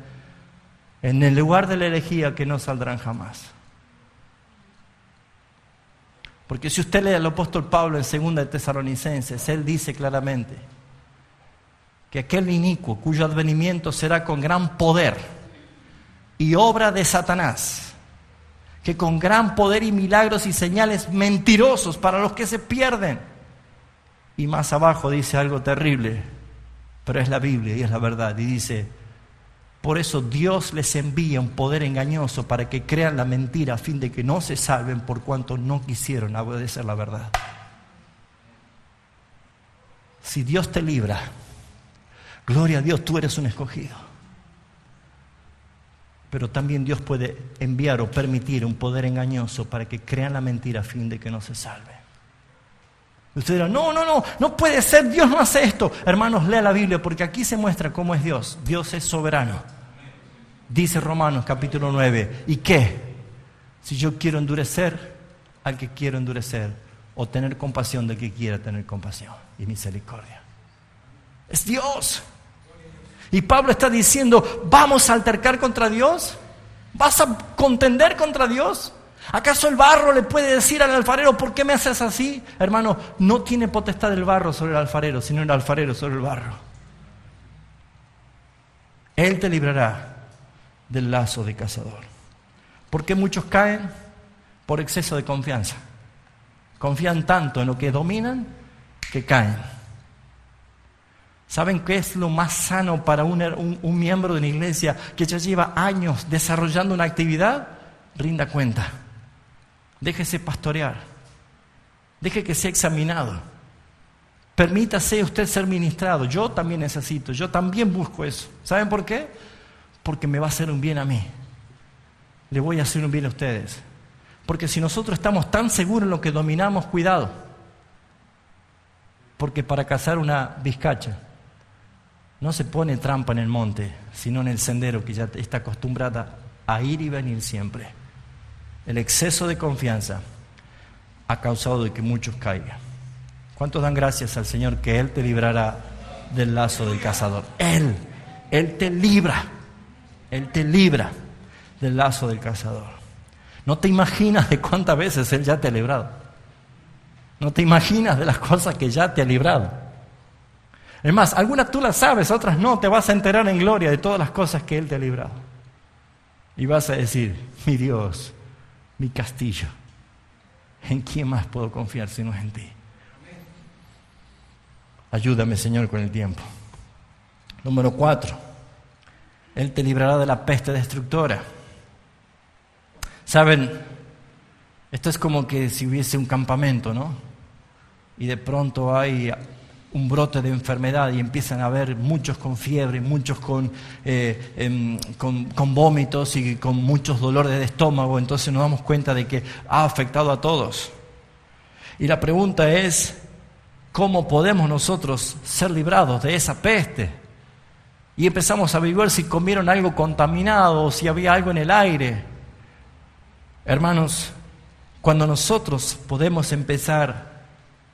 en el lugar de la herejía que no saldrán jamás. Porque si usted lee al apóstol Pablo en 2 de Tesalonicenses, él dice claramente que aquel inicuo cuyo advenimiento será con gran poder y obra de Satanás, que con gran poder y milagros y señales mentirosos para los que se pierden. Y más abajo dice algo terrible, pero es la Biblia y es la verdad, y dice: por eso Dios les envía un poder engañoso para que crean la mentira a fin de que no se salven por cuanto no quisieron obedecer la verdad. Si Dios te libra, gloria a Dios, tú eres un escogido. Pero también Dios puede enviar o permitir un poder engañoso para que crean la mentira a fin de que no se salven. Usted dirá: no puede ser, Dios no hace esto. Hermanos, lea la Biblia porque aquí se muestra cómo es Dios. Dios es soberano. Dice Romanos capítulo 9, ¿y qué? Si yo quiero endurecer al que quiero endurecer, o tener compasión del que quiera tener compasión y misericordia. Es Dios. Y Pablo está diciendo: ¿vamos a altercar contra Dios? ¿Vas a contender contra Dios? ¿Acaso el barro le puede decir al alfarero: ¿por qué me haces así? Hermano, no tiene potestad el barro sobre el alfarero, sino el alfarero sobre el barro. Él te librará del lazo de cazador. ¿Por qué muchos caen? Por exceso de confianza. Confían tanto en lo que dominan que caen. ¿Saben qué es lo más sano para un miembro de una iglesia que ya lleva años desarrollando una actividad? Rinda cuenta. Déjese pastorear. Deje que sea examinado. Permítase usted ser ministrado. Yo también necesito, yo también busco eso. ¿Saben por qué? Porque me va a hacer un bien a mí. Le voy a hacer un bien a ustedes. Porque si nosotros estamos tan seguros en lo que dominamos, cuidado. Porque para cazar una vizcacha no se pone trampa en el monte, sino en el sendero que ya está acostumbrada a ir y venir siempre. El exceso de confianza ha causado de que muchos caigan. ¿Cuántos dan gracias al Señor que Él te librará del lazo del cazador? Él te libra. Él te libra del lazo del cazador. No te imaginas de cuántas veces Él ya te ha librado. No te imaginas de las cosas que ya te ha librado. Es más, algunas tú las sabes, otras no. Te vas a enterar en gloria de todas las cosas que Él te ha librado. Y vas a decir, mi Dios, mi castillo, ¿en quién más puedo confiar si no es en ti? Ayúdame, Señor, con el tiempo. Número 4. Él te librará de la peste destructora. ¿Saben? Esto es como que si hubiese un campamento, ¿no? Y de pronto hay un brote de enfermedad y empiezan a haber muchos con fiebre, muchos con vómitos y con muchos dolores de estómago. Entonces nos damos cuenta de que ha afectado a todos. Y la pregunta es, ¿cómo podemos nosotros ser librados de esa peste? Y empezamos a averiguar si comieron algo contaminado o si había algo en el aire. Hermanos, cuando nosotros podemos empezar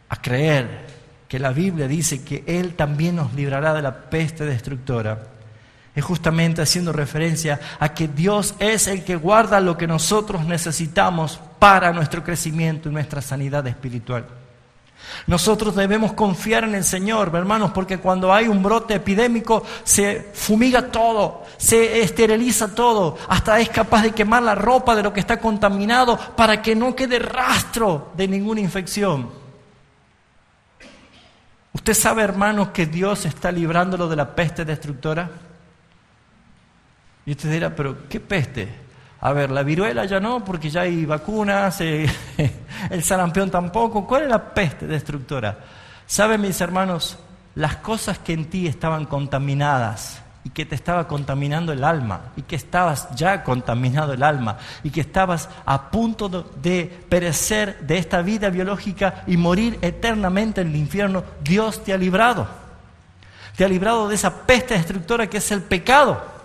a creer que la Biblia dice que Él también nos librará de la peste destructora, es justamente haciendo referencia a que Dios es el que guarda lo que nosotros necesitamos para nuestro crecimiento y nuestra sanidad espiritual. Nosotros debemos confiar en el Señor, hermanos, porque cuando hay un brote epidémico se fumiga todo, se esteriliza todo, hasta es capaz de quemar la ropa de lo que está contaminado para que no quede rastro de ninguna infección. ¿Usted sabe, hermanos, que Dios está librándolo de la peste destructora? Y usted dirá, ¿pero qué peste? A ver, la viruela ya no, porque ya hay vacunas, el sarampión tampoco. ¿Cuál es la peste destructora? ¿Saben, mis hermanos? Las cosas que en ti estaban contaminadas y que te estaba contaminando el alma y que estabas ya contaminado el alma y que estabas a punto de perecer de esta vida biológica y morir eternamente en el infierno, Dios te ha librado. Te ha librado de esa peste destructora que es el pecado.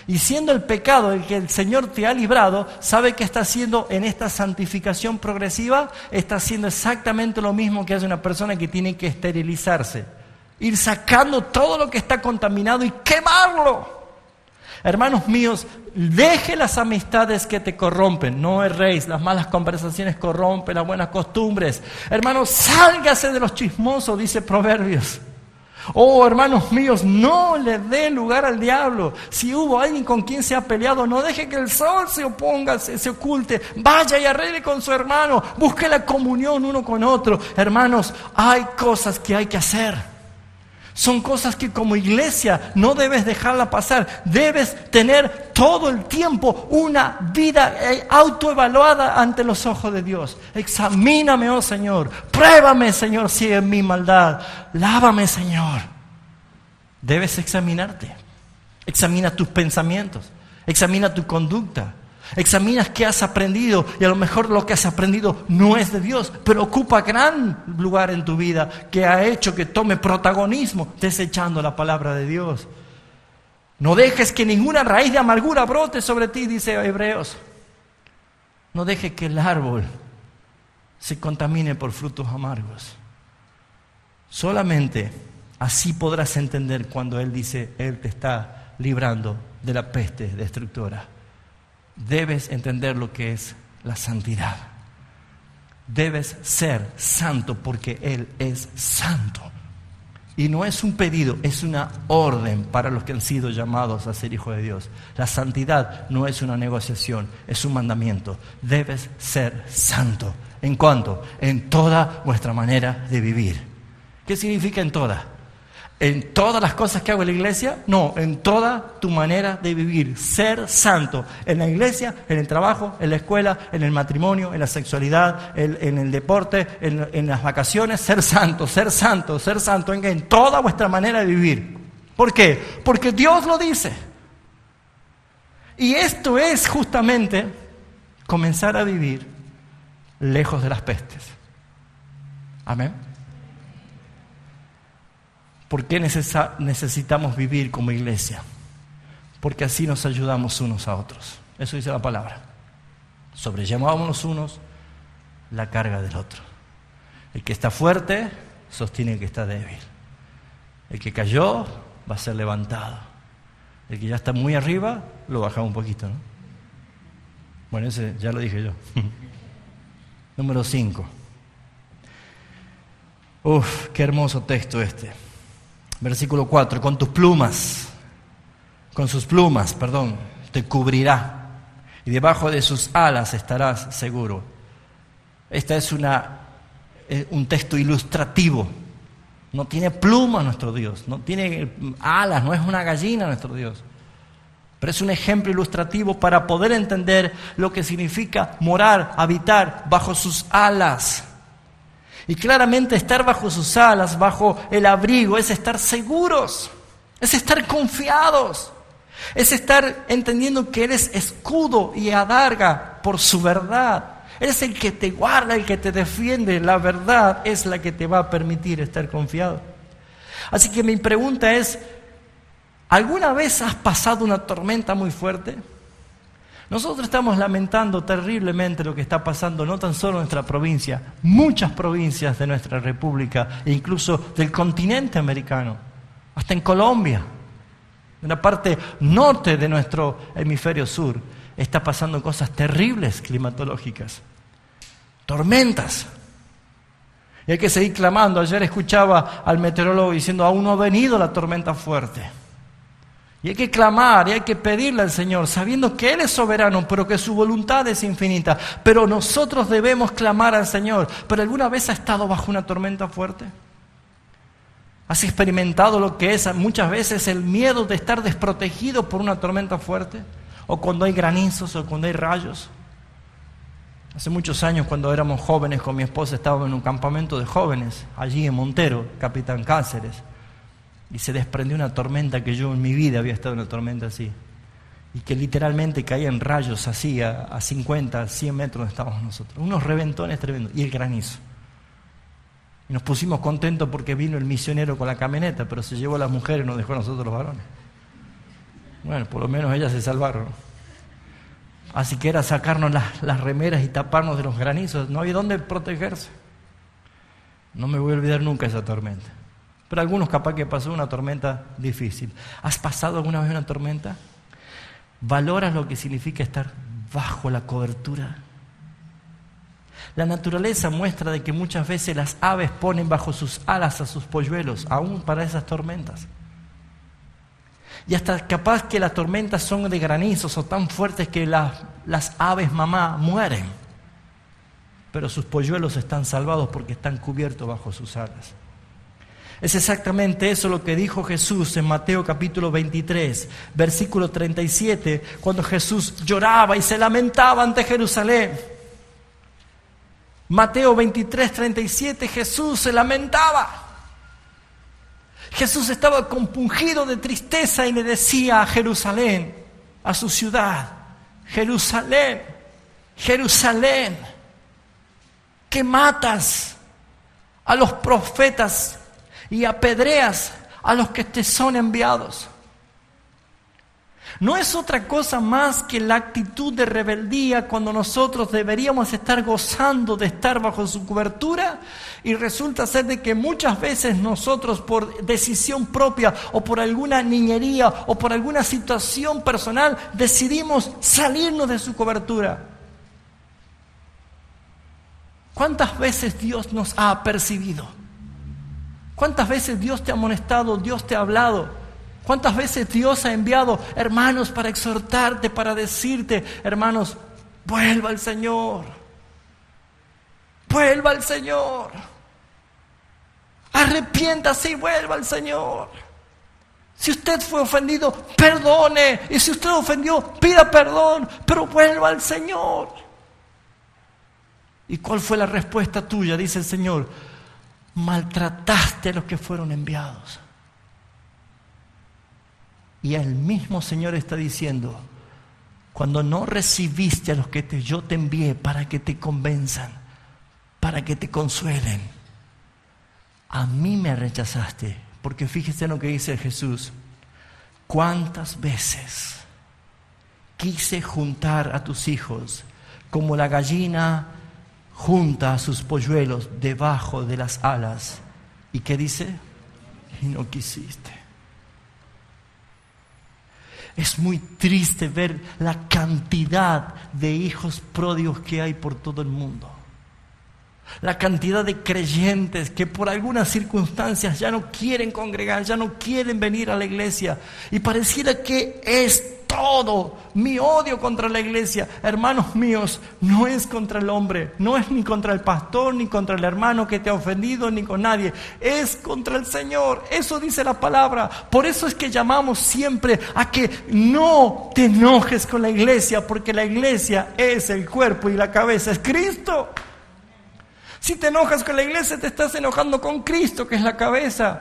Y siendo el pecado el que el Señor te ha librado, ¿sabe qué está haciendo en esta santificación progresiva? Está haciendo exactamente lo mismo que hace una persona que tiene que esterilizarse. Ir sacando todo lo que está contaminado y quemarlo. Hermanos míos, deje las amistades que te corrompen. No erréis, las malas conversaciones corrompen las buenas costumbres. Hermanos, sálgase de los chismosos, dice Proverbios. Oh, hermanos míos, no le dé lugar al diablo. Si hubo alguien con quien se ha peleado, no deje que el sol se oponga, se oculte. Vaya y arregle con su hermano. Busque la comunión uno con otro. Hermanos, hay cosas que hay que hacer. Son cosas que como iglesia no debes dejarla pasar. Debes tener todo el tiempo una vida autoevaluada ante los ojos de Dios. Examíname, oh Señor. Pruébame, Señor, si es mi maldad. Lávame, Señor. Debes examinarte. Examina tus pensamientos. Examina tu conducta. Examinas qué has aprendido y a lo mejor lo que has aprendido no es de Dios, pero ocupa gran lugar en tu vida que ha hecho que tome protagonismo desechando la palabra de Dios. No dejes que ninguna raíz de amargura brote sobre ti, dice Hebreos. No dejes que el árbol se contamine por frutos amargos. Solamente así podrás entender cuando Él dice, Él te está librando de la peste destructora. Debes entender lo que es la santidad. Debes ser santo porque Él es santo. Y no es un pedido, es una orden para los que han sido llamados a ser hijos de Dios. La santidad no es una negociación, es un mandamiento. Debes ser santo. ¿En cuánto? En toda vuestra manera de vivir. ¿Qué significa en toda? ¿En todas las cosas que hago en la iglesia? No, en toda tu manera de vivir. Ser santo. En la iglesia, en el trabajo, en la escuela, en el matrimonio, en la sexualidad, en el deporte, en las vacaciones. Ser santo, ser santo, ser santo. En toda vuestra manera de vivir. ¿Por qué? Porque Dios lo dice. Y esto es justamente comenzar a vivir lejos de las pestes. Amén. ¿Por qué necesitamos vivir como iglesia? Porque así nos ayudamos unos a otros. Eso dice la palabra. Sobrellevamos unos la carga del otro. El que está fuerte sostiene el que está débil. El que cayó va a ser levantado. El que ya está muy arriba lo bajamos un poquito, ¿no? Bueno, ese ya lo dije yo. Número 5. Qué hermoso texto este. Versículo 4, con sus plumas, te cubrirá, y debajo de sus alas estarás seguro. Este es un texto ilustrativo. No tiene plumas nuestro Dios, no tiene alas, no es una gallina nuestro Dios. Pero es un ejemplo ilustrativo para poder entender lo que significa morar, habitar bajo sus alas. Y claramente estar bajo sus alas, bajo el abrigo, es estar seguros, es estar confiados, es estar entendiendo que Él es escudo y adarga por su verdad. Él es el que te guarda, el que te defiende. La verdad es la que te va a permitir estar confiado. Así que mi pregunta es, ¿alguna vez has pasado una tormenta muy fuerte? Nosotros estamos lamentando terriblemente lo que está pasando, no tan solo en nuestra provincia, muchas provincias de nuestra república, e incluso del continente americano, hasta en Colombia, en la parte norte de nuestro hemisferio sur, está pasando cosas terribles climatológicas, tormentas. Y hay que seguir clamando. Ayer escuchaba al meteorólogo diciendo, aún no ha venido la tormenta fuerte. Y hay que clamar y hay que pedirle al Señor, sabiendo que Él es soberano, pero que su voluntad es infinita. Pero nosotros debemos clamar al Señor. ¿Pero alguna vez has estado bajo una tormenta fuerte? ¿Has experimentado lo que es muchas veces el miedo de estar desprotegido por una tormenta fuerte? ¿O cuando hay granizos o cuando hay rayos? Hace muchos años, cuando éramos jóvenes con mi esposa, estábamos en un campamento de jóvenes, allí en Montero, Capitán Cáceres. Y se desprendió una tormenta que yo en mi vida había estado en una tormenta así. Y que literalmente caían rayos así a 50, 100 metros donde estábamos nosotros. Unos reventones tremendos. Y el granizo. Y nos pusimos contentos porque vino el misionero con la camioneta, pero se llevó a las mujeres y nos dejó a nosotros los varones. Bueno, por lo menos ellas se salvaron. Así que era sacarnos las remeras y taparnos de los granizos. No había dónde protegerse. No me voy a olvidar nunca esa tormenta. Pero algunos capaz que pasó una tormenta difícil. ¿Has pasado alguna vez una tormenta? ¿Valoras lo que significa estar bajo la cobertura? La naturaleza muestra de que muchas veces las aves ponen bajo sus alas a sus polluelos, aún para esas tormentas. Y hasta capaz que las tormentas son de granizos o tan fuertes que las aves mamá mueren. Pero sus polluelos están salvados porque están cubiertos bajo sus alas. Es exactamente eso lo que dijo Jesús en Mateo capítulo 23, versículo 37, cuando Jesús lloraba y se lamentaba ante Jerusalén. Mateo 23, 37, Jesús se lamentaba. Jesús estaba compungido de tristeza y le decía a Jerusalén, a su ciudad, Jerusalén, Jerusalén, que matas a los profetas y apedreas a los que te son enviados. No es otra cosa más que la actitud de rebeldía cuando nosotros deberíamos estar gozando de estar bajo su cobertura, y resulta ser de que muchas veces nosotros, por decisión propia o por alguna niñería o por alguna situación personal, decidimos salirnos de su cobertura. ¿Cuántas veces Dios nos ha apercibido? ¿Cuántas veces Dios te ha amonestado, Dios te ha hablado? ¿Cuántas veces Dios ha enviado hermanos para exhortarte, para decirte, hermanos, vuelva al Señor, vuelva al Señor, arrepiéntase y vuelva al Señor? Si usted fue ofendido, perdone, y si usted ofendió, pida perdón, pero vuelva al Señor. ¿Y cuál fue la respuesta tuya? Dice el Señor: maltrataste a los que fueron enviados. Y el mismo Señor está diciendo: cuando no recibiste a los que yo te envié para que te convenzan, para que te consuelen, a mí me rechazaste. Porque fíjese en lo que dice Jesús: cuántas veces quise juntar a tus hijos como la gallina junta a sus polluelos debajo de las alas. ¿Y qué dice? Y no quisiste. Es muy triste ver la cantidad de hijos pródigos que hay por todo el mundo. La cantidad de creyentes que por algunas circunstancias ya no quieren congregar, ya no quieren venir a la iglesia. Y pareciera que es todo mi odio contra la iglesia. Hermanos míos, no es contra el hombre, no es ni contra el pastor, ni contra el hermano que te ha ofendido, ni con nadie. Es contra el Señor. Eso dice la palabra. Por eso es que llamamos siempre a que no te enojes con la iglesia, porque la iglesia es el cuerpo y la cabeza es Cristo. Si te enojas con la iglesia, te estás enojando con Cristo, que es la cabeza.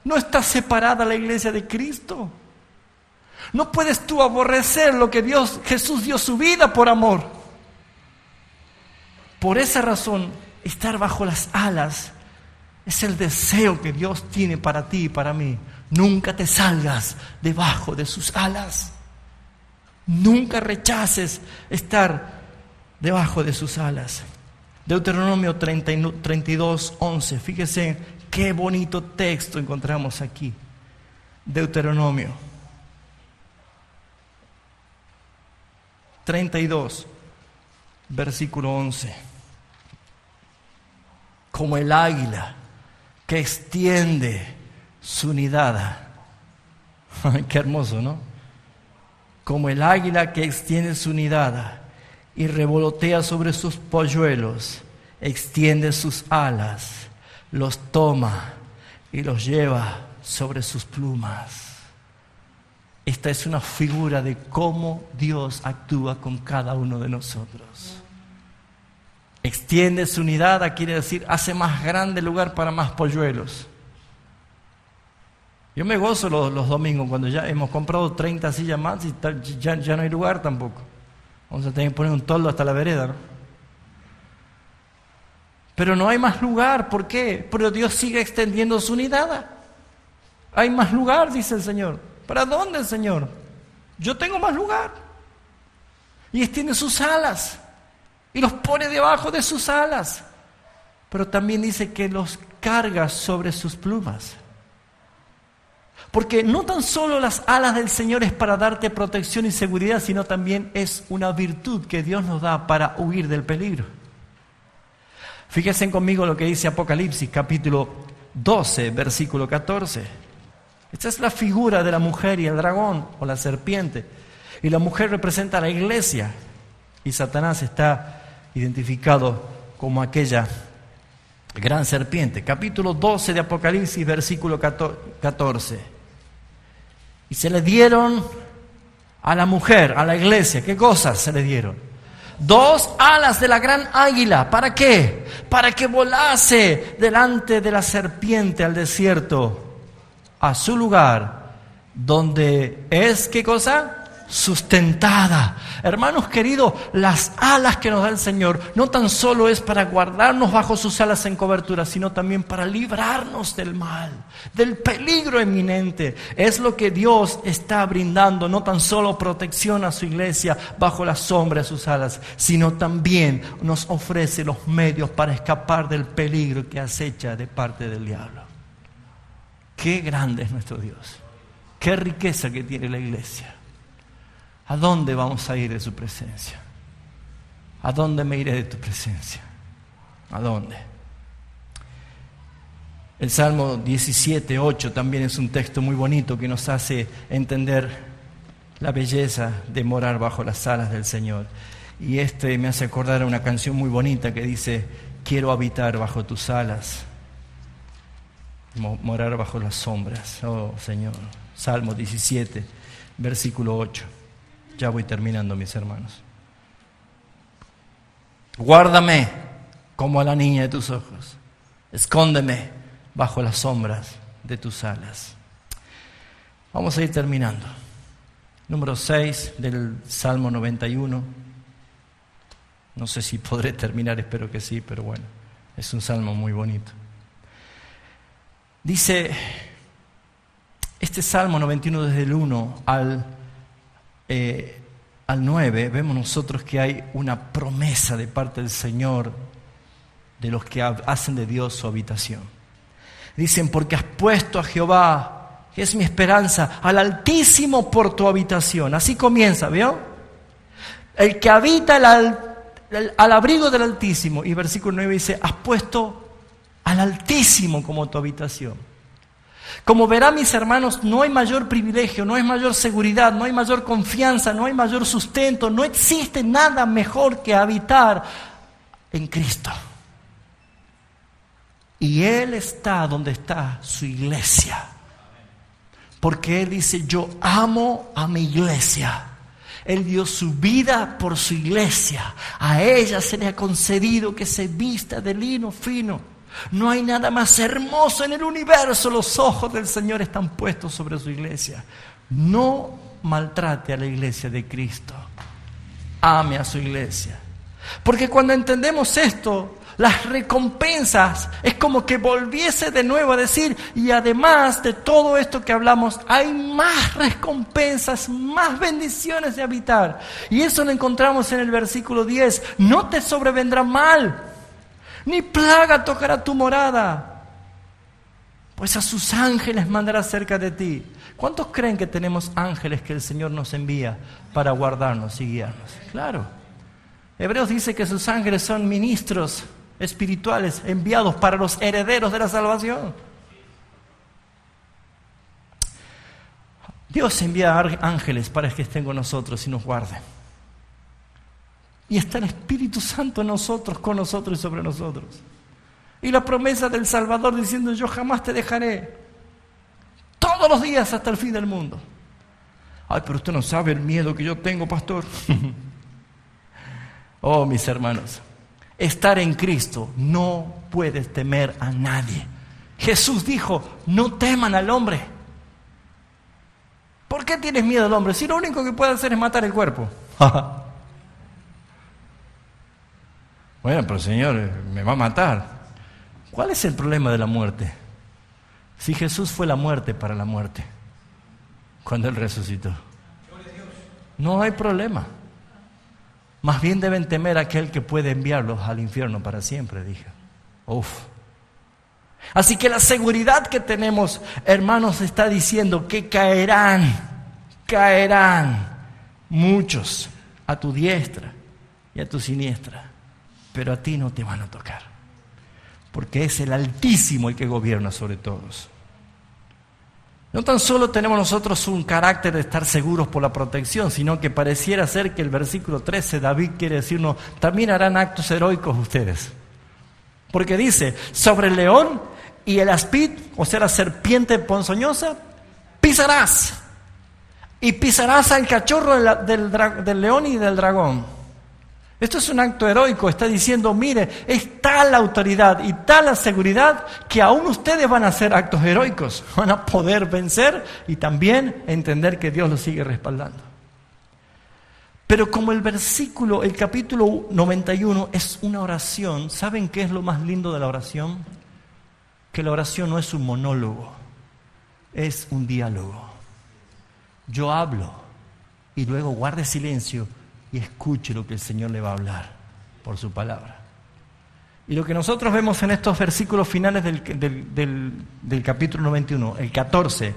No está separada la iglesia de Cristo. No puedes tú aborrecer lo que Jesús dio su vida por amor. Por esa razón, estar bajo las alas es el deseo que Dios tiene para ti y para mí. Nunca te salgas debajo de sus alas. Nunca rechaces estar debajo de sus alas. Deuteronomio 32:11. Fíjese qué bonito texto encontramos aquí. Deuteronomio 32, versículo 11. Como el águila que extiende su nidada. Qué hermoso, ¿no? Como el águila que extiende su nidada y revolotea sobre sus polluelos, extiende sus alas, los toma y los lleva sobre sus plumas. Esta es una figura de cómo Dios actúa con cada uno de nosotros. Extiende su nidada, quiere decir, hace más grande el lugar para más polluelos. Yo me gozo los domingos cuando ya hemos comprado 30 sillas más y ya no hay lugar tampoco. Vamos a tener que poner un toldo hasta la vereda, ¿no? Pero no hay más lugar. ¿Por qué? Pero Dios sigue extendiendo su nidada. Hay más lugar, dice el Señor. ¿Para dónde, Señor? Yo tengo más lugar. Y extiende sus alas. Y los pone debajo de sus alas. Pero también dice que los carga sobre sus plumas. Porque no tan solo las alas del Señor es para darte protección y seguridad, sino también es una virtud que Dios nos da para huir del peligro. Fíjense conmigo lo que dice Apocalipsis, capítulo 12, versículo 14. Esta es la figura de la mujer y el dragón, o la serpiente. Y la mujer representa a la iglesia. Y Satanás está identificado como aquella gran serpiente. Capítulo 12 de Apocalipsis, versículo 14. Y se le dieron a la mujer, a la iglesia, ¿qué cosas se le dieron? 2 alas de la gran águila. ¿Para qué? Para que volase delante de la serpiente al desierto, a su lugar, donde es, ¿qué cosa? Sustentada. Hermanos queridos, las alas que nos da el Señor no tan solo es para guardarnos bajo sus alas en cobertura, sino también para librarnos del mal, del peligro inminente. Es lo que Dios está brindando, no tan solo protección a su iglesia bajo la sombra de sus alas, sino también nos ofrece los medios para escapar del peligro que acecha de parte del diablo. Qué grande es nuestro Dios, qué riqueza que tiene la iglesia. ¿A dónde vamos a ir de su presencia? ¿A dónde me iré de tu presencia? ¿A dónde? El Salmo 17:8 también es un texto muy bonito que nos hace entender la belleza de morar bajo las alas del Señor. Y me hace acordar a una canción muy bonita que dice: quiero habitar bajo tus alas, morar bajo las sombras, oh Señor. Salmo 17, versículo 8. Ya voy terminando, mis hermanos. Guárdame como a la niña de tus ojos. Escóndeme bajo las sombras de tus alas. Vamos a ir terminando. Número 6 del Salmo 91. No sé si podré terminar, espero que sí, pero bueno, es un salmo muy bonito. Dice este Salmo 91 desde el 1 al 9, vemos nosotros que hay una promesa de parte del Señor de los que hacen de Dios su habitación. Dicen: porque has puesto a Jehová, que es mi esperanza, al Altísimo por tu habitación. Así comienza, ¿vio? El que habita al abrigo del Altísimo. Y versículo 9 dice, has puesto al Altísimo como tu habitación. Como verán mis hermanos, no hay mayor privilegio, no hay mayor seguridad, no hay mayor confianza, no hay mayor sustento, no existe nada mejor que habitar en Cristo. Y Él está donde está su iglesia. Porque Él dice, yo amo a mi iglesia. Él dio su vida por su iglesia. A ella se le ha concedido que se vista de lino fino. No hay nada más hermoso en el universo. Los ojos del Señor están puestos sobre su iglesia. No maltrate a la iglesia de Cristo. Ame a su iglesia. Porque cuando entendemos esto, las recompensas es como que volviese de nuevo a decir, y además de todo esto que hablamos, hay más recompensas, más bendiciones de habitar. Y eso lo encontramos en el versículo 10. No te sobrevendrá mal, ni plaga tocará tu morada, pues a sus ángeles mandará cerca de ti. ¿Cuántos creen que tenemos ángeles que el Señor nos envía para guardarnos y guiarnos? Claro. Hebreos dice que sus ángeles son ministros espirituales enviados para los herederos de la salvación. Dios envía ángeles para que estén con nosotros y nos guarden. Y está el Espíritu Santo en nosotros, con nosotros y sobre nosotros. Y la promesa del Salvador diciendo, yo jamás te dejaré. Todos los días hasta el fin del mundo. Ay, pero usted no sabe el miedo que yo tengo, pastor. Oh, mis hermanos, estar en Cristo, no puedes temer a nadie. Jesús dijo, no teman al hombre. ¿Por qué tienes miedo al hombre? Si lo único que puede hacer es matar el cuerpo. Bueno, pero Señor, me va a matar. ¿Cuál es el problema de la muerte? Si Jesús fue la muerte para la muerte, cuando Él resucitó. No hay problema. Más bien deben temer a aquel que puede enviarlos al infierno para siempre, dije. Uf. Así que la seguridad que tenemos, hermanos, está diciendo que caerán muchos a tu diestra y a tu siniestra, pero a ti no te van a tocar, porque es el Altísimo el que gobierna sobre todos. No tan solo tenemos nosotros un carácter de estar seguros por la protección, sino que pareciera ser que el versículo 13, David quiere decirnos, también harán actos heroicos ustedes. Porque dice, sobre el león y el aspid, o sea, la serpiente ponzoñosa, pisarás. Y pisarás al cachorro del león y del dragón. Esto es un acto heroico, está diciendo, mire, es tal la autoridad y tal la seguridad que aún ustedes van a hacer actos heroicos, van a poder vencer y también entender que Dios los sigue respaldando. Pero como el capítulo 91 es una oración, ¿saben qué es lo más lindo de la oración? Que la oración no es un monólogo, es un diálogo. Yo hablo y luego guarde silencio y escuche lo que el Señor le va a hablar por su palabra. Y lo que nosotros vemos en estos versículos finales del capítulo 91, el 14,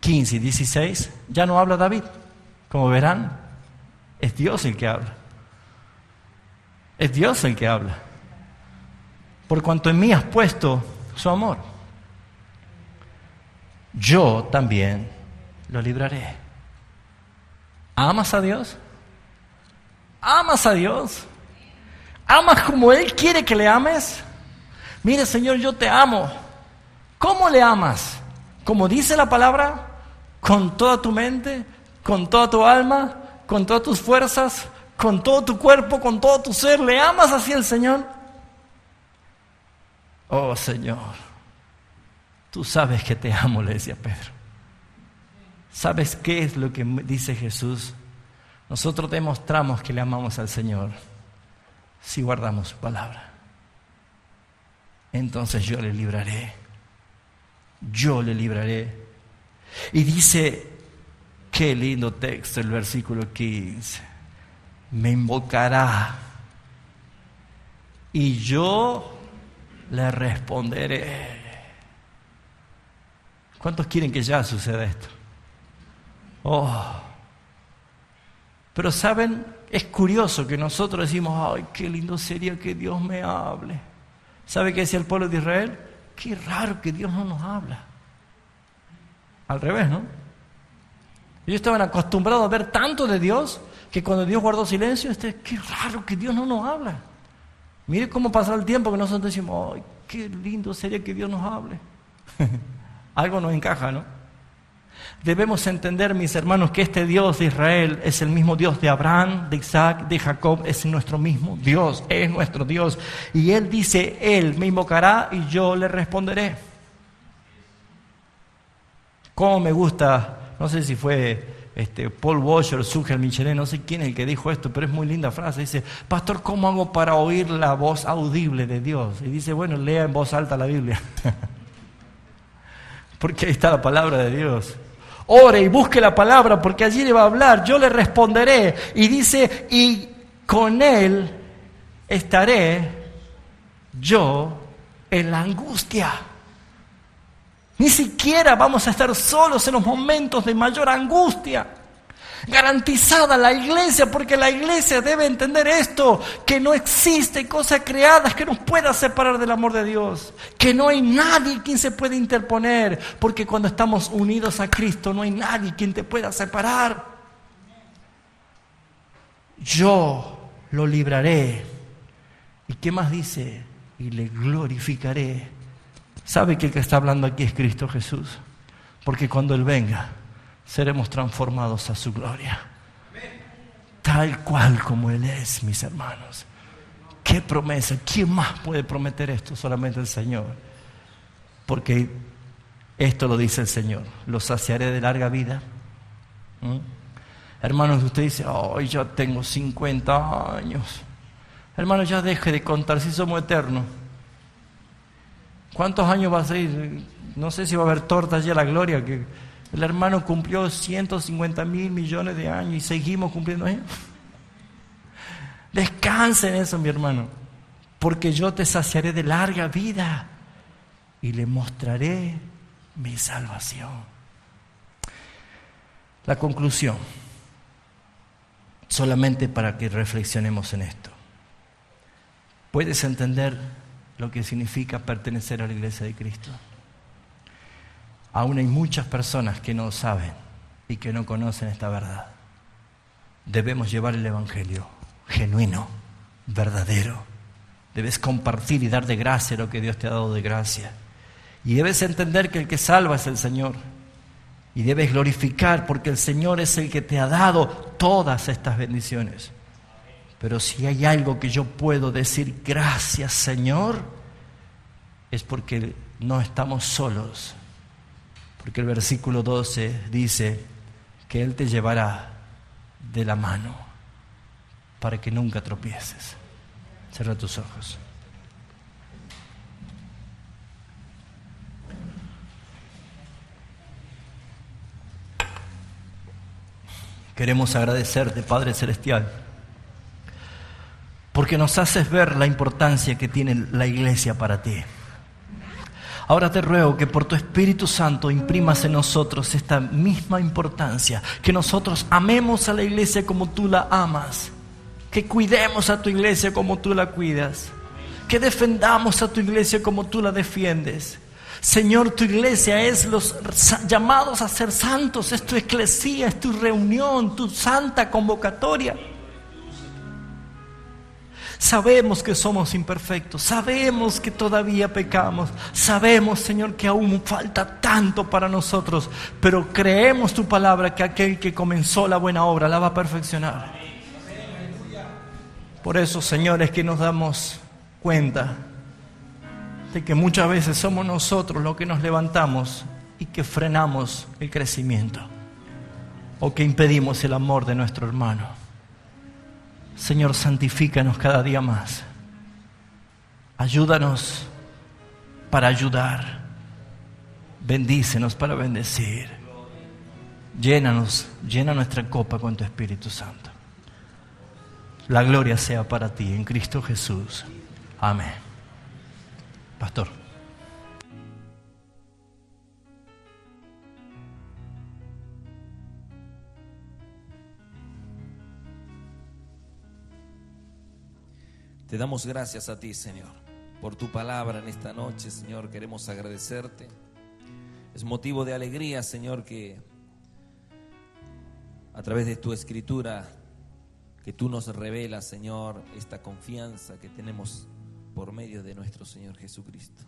15 y 16, ya no habla David. Como verán, es Dios el que habla. Es Dios el que habla. Por cuanto en mí has puesto su amor, yo también lo libraré. ¿Amas a Dios? ¿Amas a Dios? ¿Amas como Él quiere que le ames? Mire, Señor, yo te amo. ¿Cómo le amas? ¿Como dice la palabra? ¿Con toda tu mente? ¿Con toda tu alma? ¿Con todas tus fuerzas? ¿Con todo tu cuerpo? ¿Con todo tu ser? ¿Le amas así al Señor? Oh, Señor, tú sabes que te amo, le decía Pedro. ¿Sabes qué es lo que dice Jesús? Nosotros demostramos que le amamos al Señor si guardamos su palabra. Entonces yo le libraré. Yo le libraré. Y dice, qué lindo texto el versículo 15. Me invocará y yo le responderé. ¿Cuántos quieren que ya suceda esto? Oh. Pero ¿saben es curioso que nosotros decimos, ay, qué lindo sería que Dios me hable. ¿Sabe qué decía el pueblo de Israel? Qué raro que Dios no nos habla. Al revés, ¿no? Ellos estaban acostumbrados a ver tanto de Dios que cuando Dios guardó silencio, qué raro que Dios no nos habla. Mire cómo pasa el tiempo que nosotros decimos, ay, qué lindo sería que Dios nos hable. Algo nos encaja, ¿no? Debemos entender, mis hermanos, que este Dios de Israel es el mismo Dios de Abraham, de Isaac, de Jacob, es nuestro mismo Dios, es nuestro Dios. Y Él dice, Él me invocará y yo le responderé. Cómo me gusta, no sé si fue Paul Washer, Sugel Michelet, no sé quién es el que dijo esto, pero es muy linda frase. Dice, pastor, ¿cómo hago para oír la voz audible de Dios? Y dice, bueno, lea en voz alta la Biblia. Porque ahí está la palabra de Dios. Ore y busque la palabra porque allí le va a hablar, yo le responderé. Y dice, y con Él estaré yo en la angustia. Ni siquiera vamos a estar solos en los momentos de mayor angustia. Garantizada la iglesia, porque la iglesia debe entender esto, que no existe cosa creada que nos pueda separar del amor de Dios, que no hay nadie quien se pueda interponer, porque cuando estamos unidos a Cristo no hay nadie quien te pueda separar. Yo lo libraré. ¿Y qué más dice? Y le glorificaré. ¿Sabe que el que está hablando aquí es Cristo Jesús? Porque cuando Él venga, seremos transformados a su gloria. Tal cual como Él es, mis hermanos. ¡Qué promesa! ¿Quién más puede prometer esto? Solamente el Señor. Porque esto lo dice el Señor. Los saciaré de larga vida. Hermanos, usted dice, oh, ya tengo 50 años. Hermanos, ya deje de contar si somos eternos. ¿Cuántos años va a ser? No sé si va a haber torta allí a la gloria, que el hermano cumplió 150 mil millones de años y seguimos cumpliendo años. Descansa en eso, mi hermano, porque yo te saciaré de larga vida y le mostraré mi salvación. La conclusión, solamente para que reflexionemos en esto. ¿Puedes entender lo que significa pertenecer a la iglesia de Cristo? Aún hay muchas personas que no saben y que no conocen esta verdad. Debemos llevar el evangelio genuino, verdadero. Debes compartir y dar de gracia lo que Dios te ha dado de gracia. Y debes entender que el que salva es el Señor. Y debes glorificar porque el Señor es el que te ha dado todas estas bendiciones. Pero si hay algo que yo puedo decir, gracias Señor, es porque no estamos solos. Porque el versículo 12 dice que Él te llevará de la mano para que nunca tropieces. Cierra tus ojos. Queremos agradecerte, Padre Celestial, porque nos haces ver la importancia que tiene la iglesia para ti. Ahora te ruego que por tu Espíritu Santo imprimas en nosotros esta misma importancia, que nosotros amemos a la iglesia como tú la amas, que cuidemos a tu iglesia como tú la cuidas, que defendamos a tu iglesia como tú la defiendes. Señor, tu iglesia es los llamados a ser santos, es tu eclesía, es tu reunión, tu santa convocatoria. Sabemos que somos imperfectos, sabemos que todavía pecamos, sabemos, Señor, que aún falta tanto para nosotros, pero creemos tu palabra que aquel que comenzó la buena obra la va a perfeccionar. Por eso, Señor, es que nos damos cuenta de que muchas veces somos nosotros los que nos levantamos y que frenamos el crecimiento o que impedimos el amor de nuestro hermano. Señor, santifícanos cada día más. Ayúdanos para ayudar. Bendícenos para bendecir. Llénanos, llena nuestra copa con tu Espíritu Santo. La gloria sea para ti en Cristo Jesús. Amén. Pastor. Te damos gracias a ti, Señor, por tu palabra en esta noche, Señor. Queremos agradecerte. Es motivo de alegría, Señor, que a través de tu escritura, que tú nos revelas, Señor, esta confianza que tenemos por medio de nuestro Señor Jesucristo.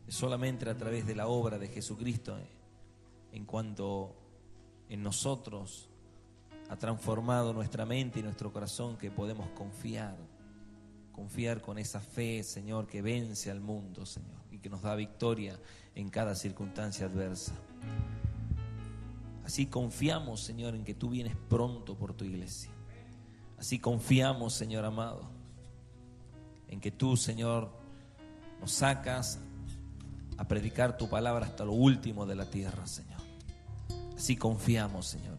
Es solamente a través de la obra de Jesucristo, en cuanto en nosotros ha transformado nuestra mente y nuestro corazón, que podemos confiar con esa fe, Señor, que vence al mundo, Señor, y que nos da victoria en cada circunstancia adversa. Así confiamos, Señor, en que tú vienes pronto por tu iglesia. Así confiamos, Señor amado, en que tú, Señor, nos sacas a predicar tu palabra hasta lo último de la tierra, Señor. Así confiamos, Señor,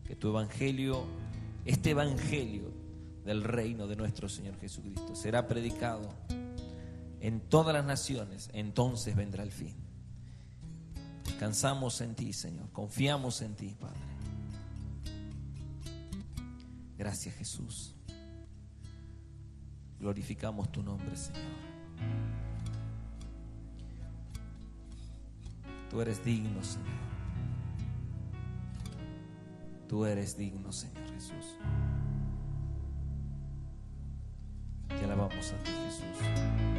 que tu evangelio, este evangelio del reino de nuestro Señor Jesucristo, será predicado en todas las naciones. Entonces vendrá el fin. Descansamos en ti, Señor. Confiamos en ti, Padre. Gracias, Jesús. Glorificamos tu nombre, Señor. Tú eres digno, Señor. Tú eres digno, Señor Jesús. Te alabamos a ti, Jesús.